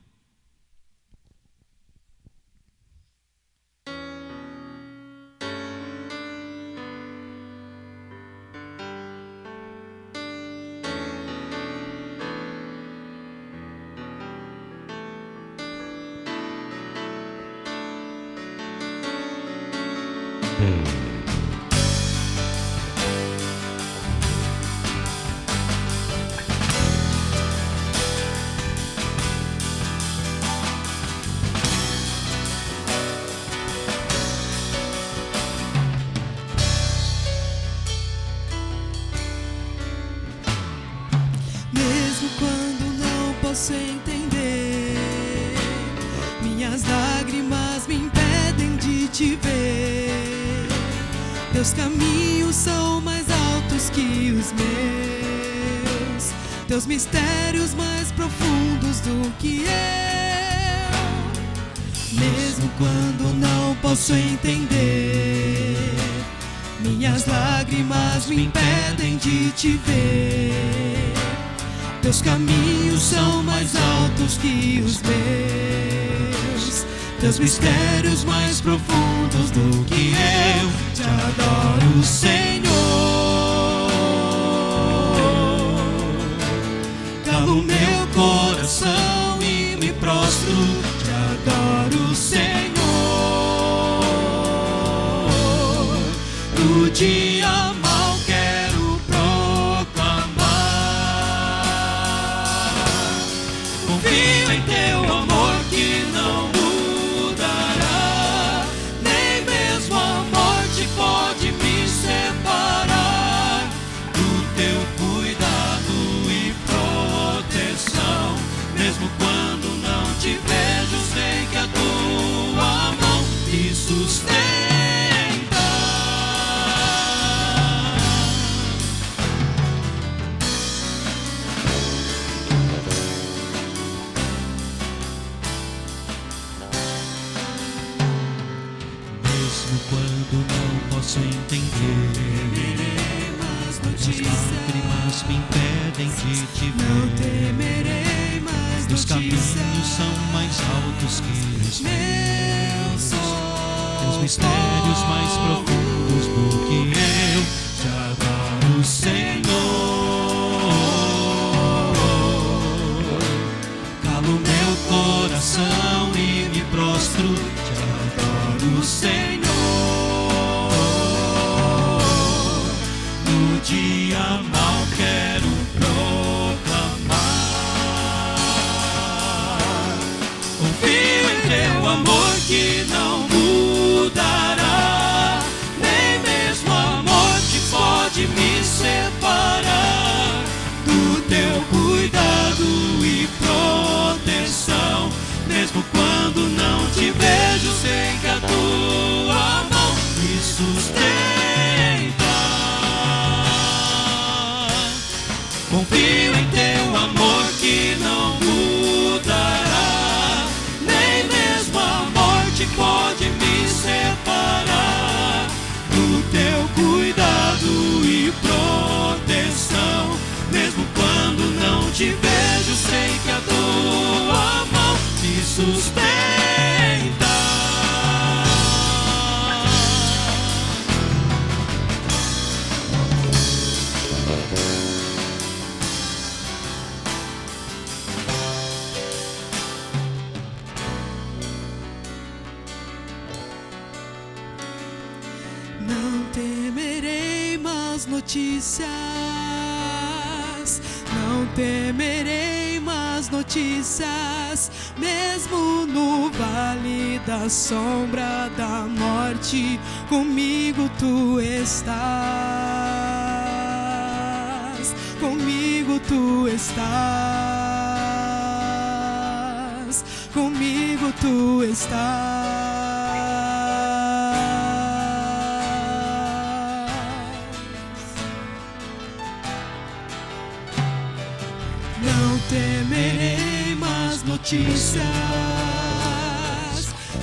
Mesmo quando não posso entender, minhas lágrimas me impedem de te ver. Teus caminhos são mais altos que os meus, teus mistérios mais profundos do que eu. Mesmo quando não posso entender, minhas lágrimas me impedem de te ver. Teus caminhos são mais altos que os meus, teus mistérios mais profundos do que eu. Te adoro, Senhor. Calo meu coração e me prostro. Te adoro, Senhor. No dia mau quero proclamar. Confio em teu amor que não mudará. Nem mesmo a morte pode me separar do teu cuidado e proteção. Mesmo quando não te vejo, sei que a tua mão me sustenta. não posso entender. Más As notícias. lágrimas me impedem de te Não ver. temerei mais Os caminhos notícias. são mais altos que os Meu meus. sol Os mistérios mais profundos do que eu te adoro, Senhor. Calo meu coração e me prostro, te adoro, Senhor. No dia mal quero proclamar. Confio em teu amor que não mudará. Nem mesmo a morte pode me separar do teu cuidado e proteção. Mesmo quando não te vejo, sei que a tua mão me sustenta. Confio em teu amor que não mudará. Nem mesmo a morte pode me separar do teu cuidado e proteção. Mesmo quando não te vejo, sei que a tua mão me sustenta. Não temerei más notícias. Não temerei más notícias. Mesmo no vale da sombra da morte, comigo tu estás. Comigo tu estás. Comigo tu estás. Não temerei más notícias.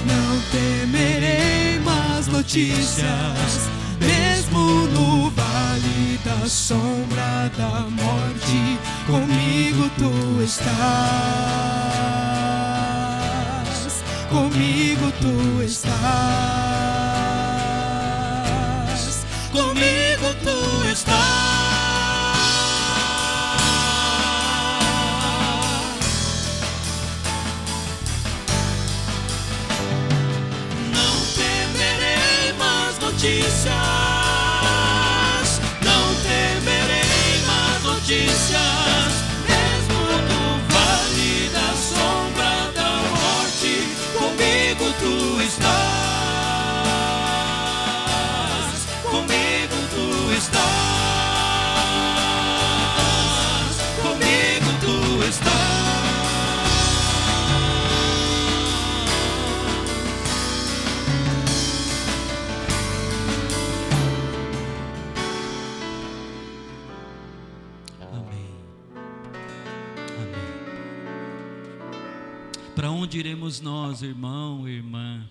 Não temerei más notícias. Mesmo no vale da sombra da morte, comigo tu estás. Comigo tu estás. Comigo tu estás. Não temerei más notícias. Não temerei más notícias. Mesmo no vale da sombra da morte, comigo tu estás. Comigo tu estás. Comigo tu estás. Amém. Amém. Para onde iremos nós, irmão e irmã?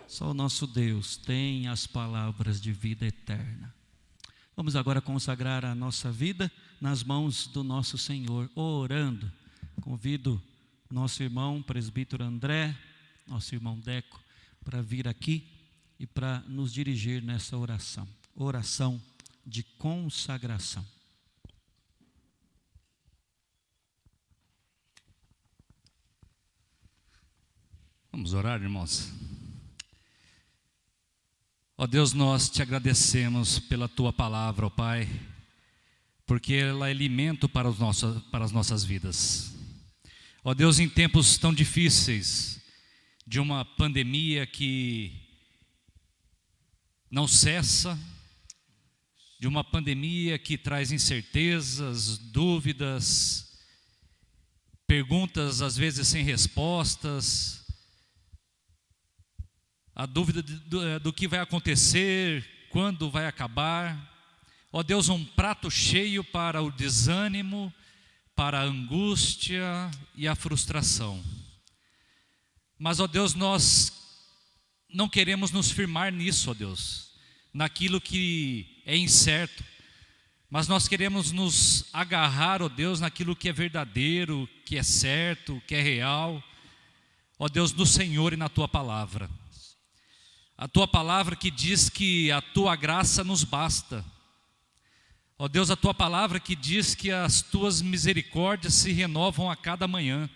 Só o nosso Deus tem as palavras de vida eterna. Vamos agora consagrar a nossa vida nas mãos do nosso Senhor, orando. Convido nosso irmão presbítero André, nosso irmão Deco, para vir aqui e para nos dirigir nessa oração. Oração de consagração. Vamos orar, irmãos. Ó Deus, nós te agradecemos pela tua palavra, ó Pai, porque ela é alimento para as nossas vidas. Ó Deus, em tempos tão difíceis, de uma pandemia que não cessa, de uma pandemia que traz incertezas, dúvidas, perguntas às vezes sem respostas, a dúvida do que vai acontecer, quando vai acabar. Ó Deus, um prato cheio para o desânimo, para a angústia e a frustração. Mas, ó Deus, nós não queremos nos firmar nisso, ó Deus. naquilo que é incerto, mas nós queremos nos agarrar, ó Deus, naquilo que é verdadeiro, que é certo, que é real, ó Deus, no Senhor e na Tua palavra. A Tua palavra que diz que a Tua graça nos basta. Ó Deus, a Tua palavra que diz que as Tuas misericórdias se renovam a cada manhã.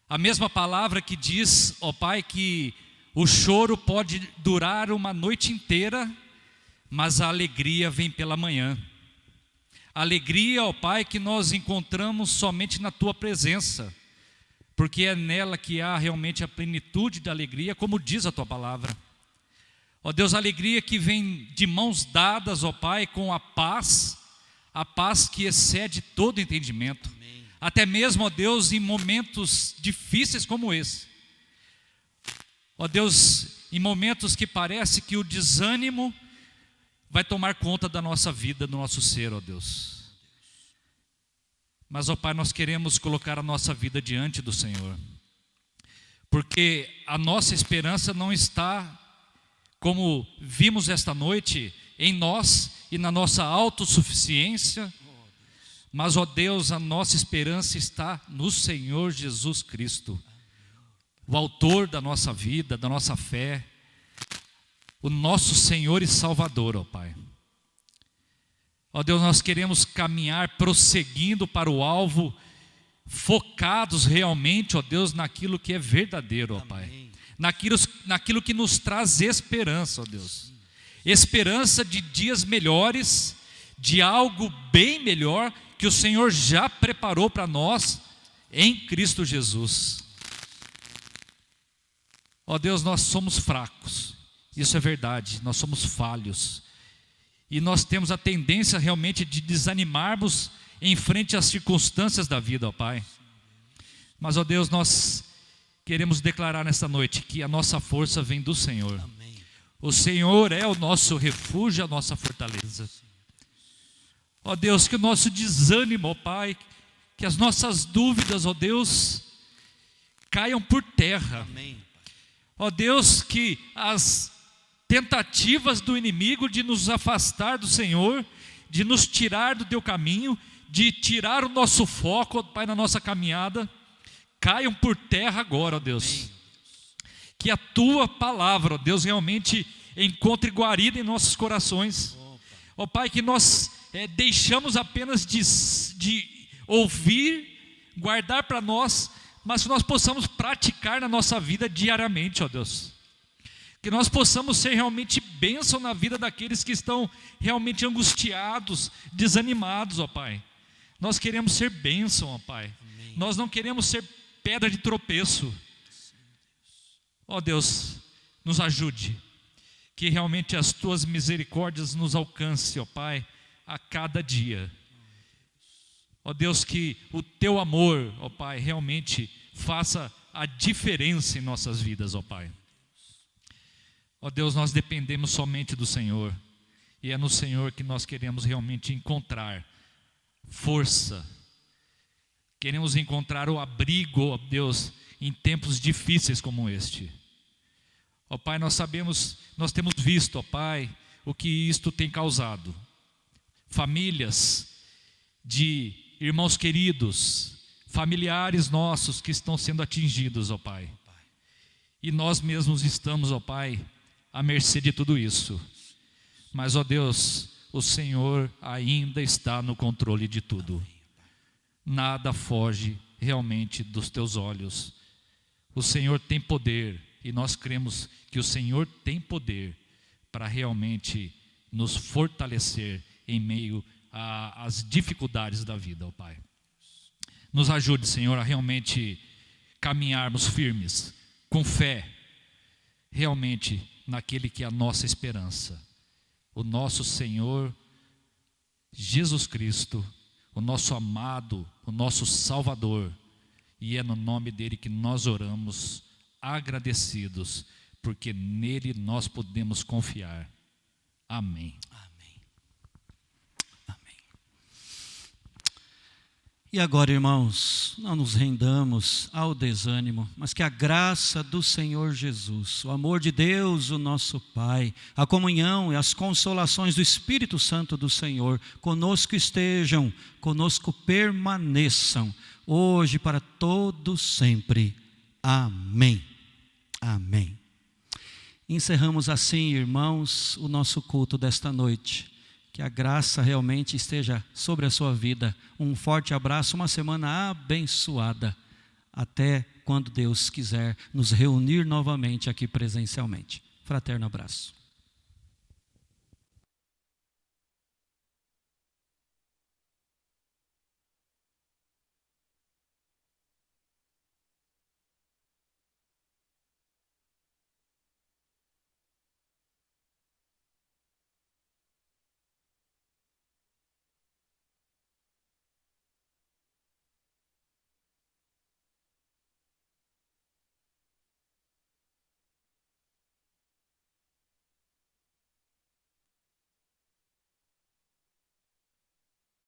A mesma palavra que diz, ó Pai, que o choro pode durar uma noite inteira, mas a alegria vem pela manhã. A alegria, ó Pai, que nós encontramos somente na Tua presença, porque é nela que há realmente a plenitude da alegria, como diz a Tua palavra. Ó Deus, a alegria que vem de mãos dadas, ó Pai, com a paz que excede todo entendimento. Amém. Até mesmo, ó Deus, em momentos difíceis como esse. Ó Deus, em momentos que parece que o desânimo vai tomar conta da nossa vida, do nosso ser, ó Deus. Mas, ó Pai, nós queremos colocar a nossa vida diante do Senhor, porque a nossa esperança não está, como vimos esta noite, em nós e na nossa autossuficiência, mas, ó Deus, a nossa esperança está no Senhor Jesus Cristo, o autor da nossa vida, da nossa fé, o nosso Senhor e Salvador, ó Pai. Ó Deus, nós queremos caminhar prosseguindo para o alvo, focados realmente, ó Deus, naquilo que é verdadeiro, ó Pai. Naquilo que nos traz esperança, ó Deus. Esperança de dias melhores, de algo bem melhor que o Senhor já preparou para nós em Cristo Jesus. Ó Deus, nós somos fracos, isso é verdade, nós somos falhos. E nós temos a tendência realmente de desanimarmos em frente às circunstâncias da vida, ó Pai. Mas, ó Deus, nós queremos declarar nesta noite que a nossa força vem do Senhor. Amém. O Senhor é o nosso refúgio, a nossa fortaleza. Ó Deus, que o nosso desânimo, ó Pai, que as nossas dúvidas, ó Deus, caiam por terra. Amém. Ó Deus, que as tentativas do inimigo de nos afastar do Senhor, de nos tirar do Teu caminho, de tirar o nosso foco, ó Pai, na nossa caminhada, caiam por terra agora, ó Deus. Amém. Que a Tua palavra, ó Deus, realmente encontre guarida em nossos corações. Ó Pai, que nós deixamos apenas de ouvir, guardar para nós, mas que nós possamos praticar na nossa vida diariamente, ó Deus. Que nós possamos ser realmente bênção na vida daqueles que estão realmente angustiados, desanimados, ó Pai. Nós queremos ser bênção, ó Pai. Amém. Nós não queremos ser pedra de tropeço. Ó Deus, nos ajude. Que realmente as Tuas misericórdias nos alcancem, ó Pai, a cada dia. Ó Deus, que o Teu amor, ó Pai, realmente faça a diferença em nossas vidas, ó Pai. Ó Deus, nós dependemos somente do Senhor, e é no Senhor que nós queremos realmente encontrar força, queremos encontrar o abrigo, ó Deus, em tempos difíceis como este. Ó Pai, nós temos visto, ó Pai, o que isto tem causado. Famílias de irmãos queridos, familiares nossos que estão sendo atingidos, ó Pai. E nós mesmos estamos, ó Pai, à mercê de tudo isso. Mas, ó Deus, o Senhor ainda está no controle de tudo. Nada foge realmente dos Teus olhos. O Senhor tem poder, e nós cremos que o Senhor tem poder para realmente nos fortalecer em meio às dificuldades da vida, ó Pai. Nos ajude, Senhor, a realmente caminharmos firmes, com fé, realmente naquele que é a nossa esperança, o nosso Senhor Jesus Cristo, o nosso amado, o nosso Salvador, e é no nome dele que nós oramos, agradecidos, porque nele nós podemos confiar. Amém. Amém. Amém. E agora, irmãos, não nos rendamos ao desânimo, mas que a graça do Senhor Jesus, o amor de Deus, o nosso Pai, a comunhão e as consolações do Espírito Santo do Senhor conosco estejam, conosco permaneçam, hoje e para todos sempre. Amém. Amém. Encerramos assim, irmãos, o nosso culto desta noite. Que a graça realmente esteja sobre a sua vida. Um forte abraço, uma semana abençoada. Até quando Deus quiser nos reunir novamente aqui presencialmente. Fraterno abraço.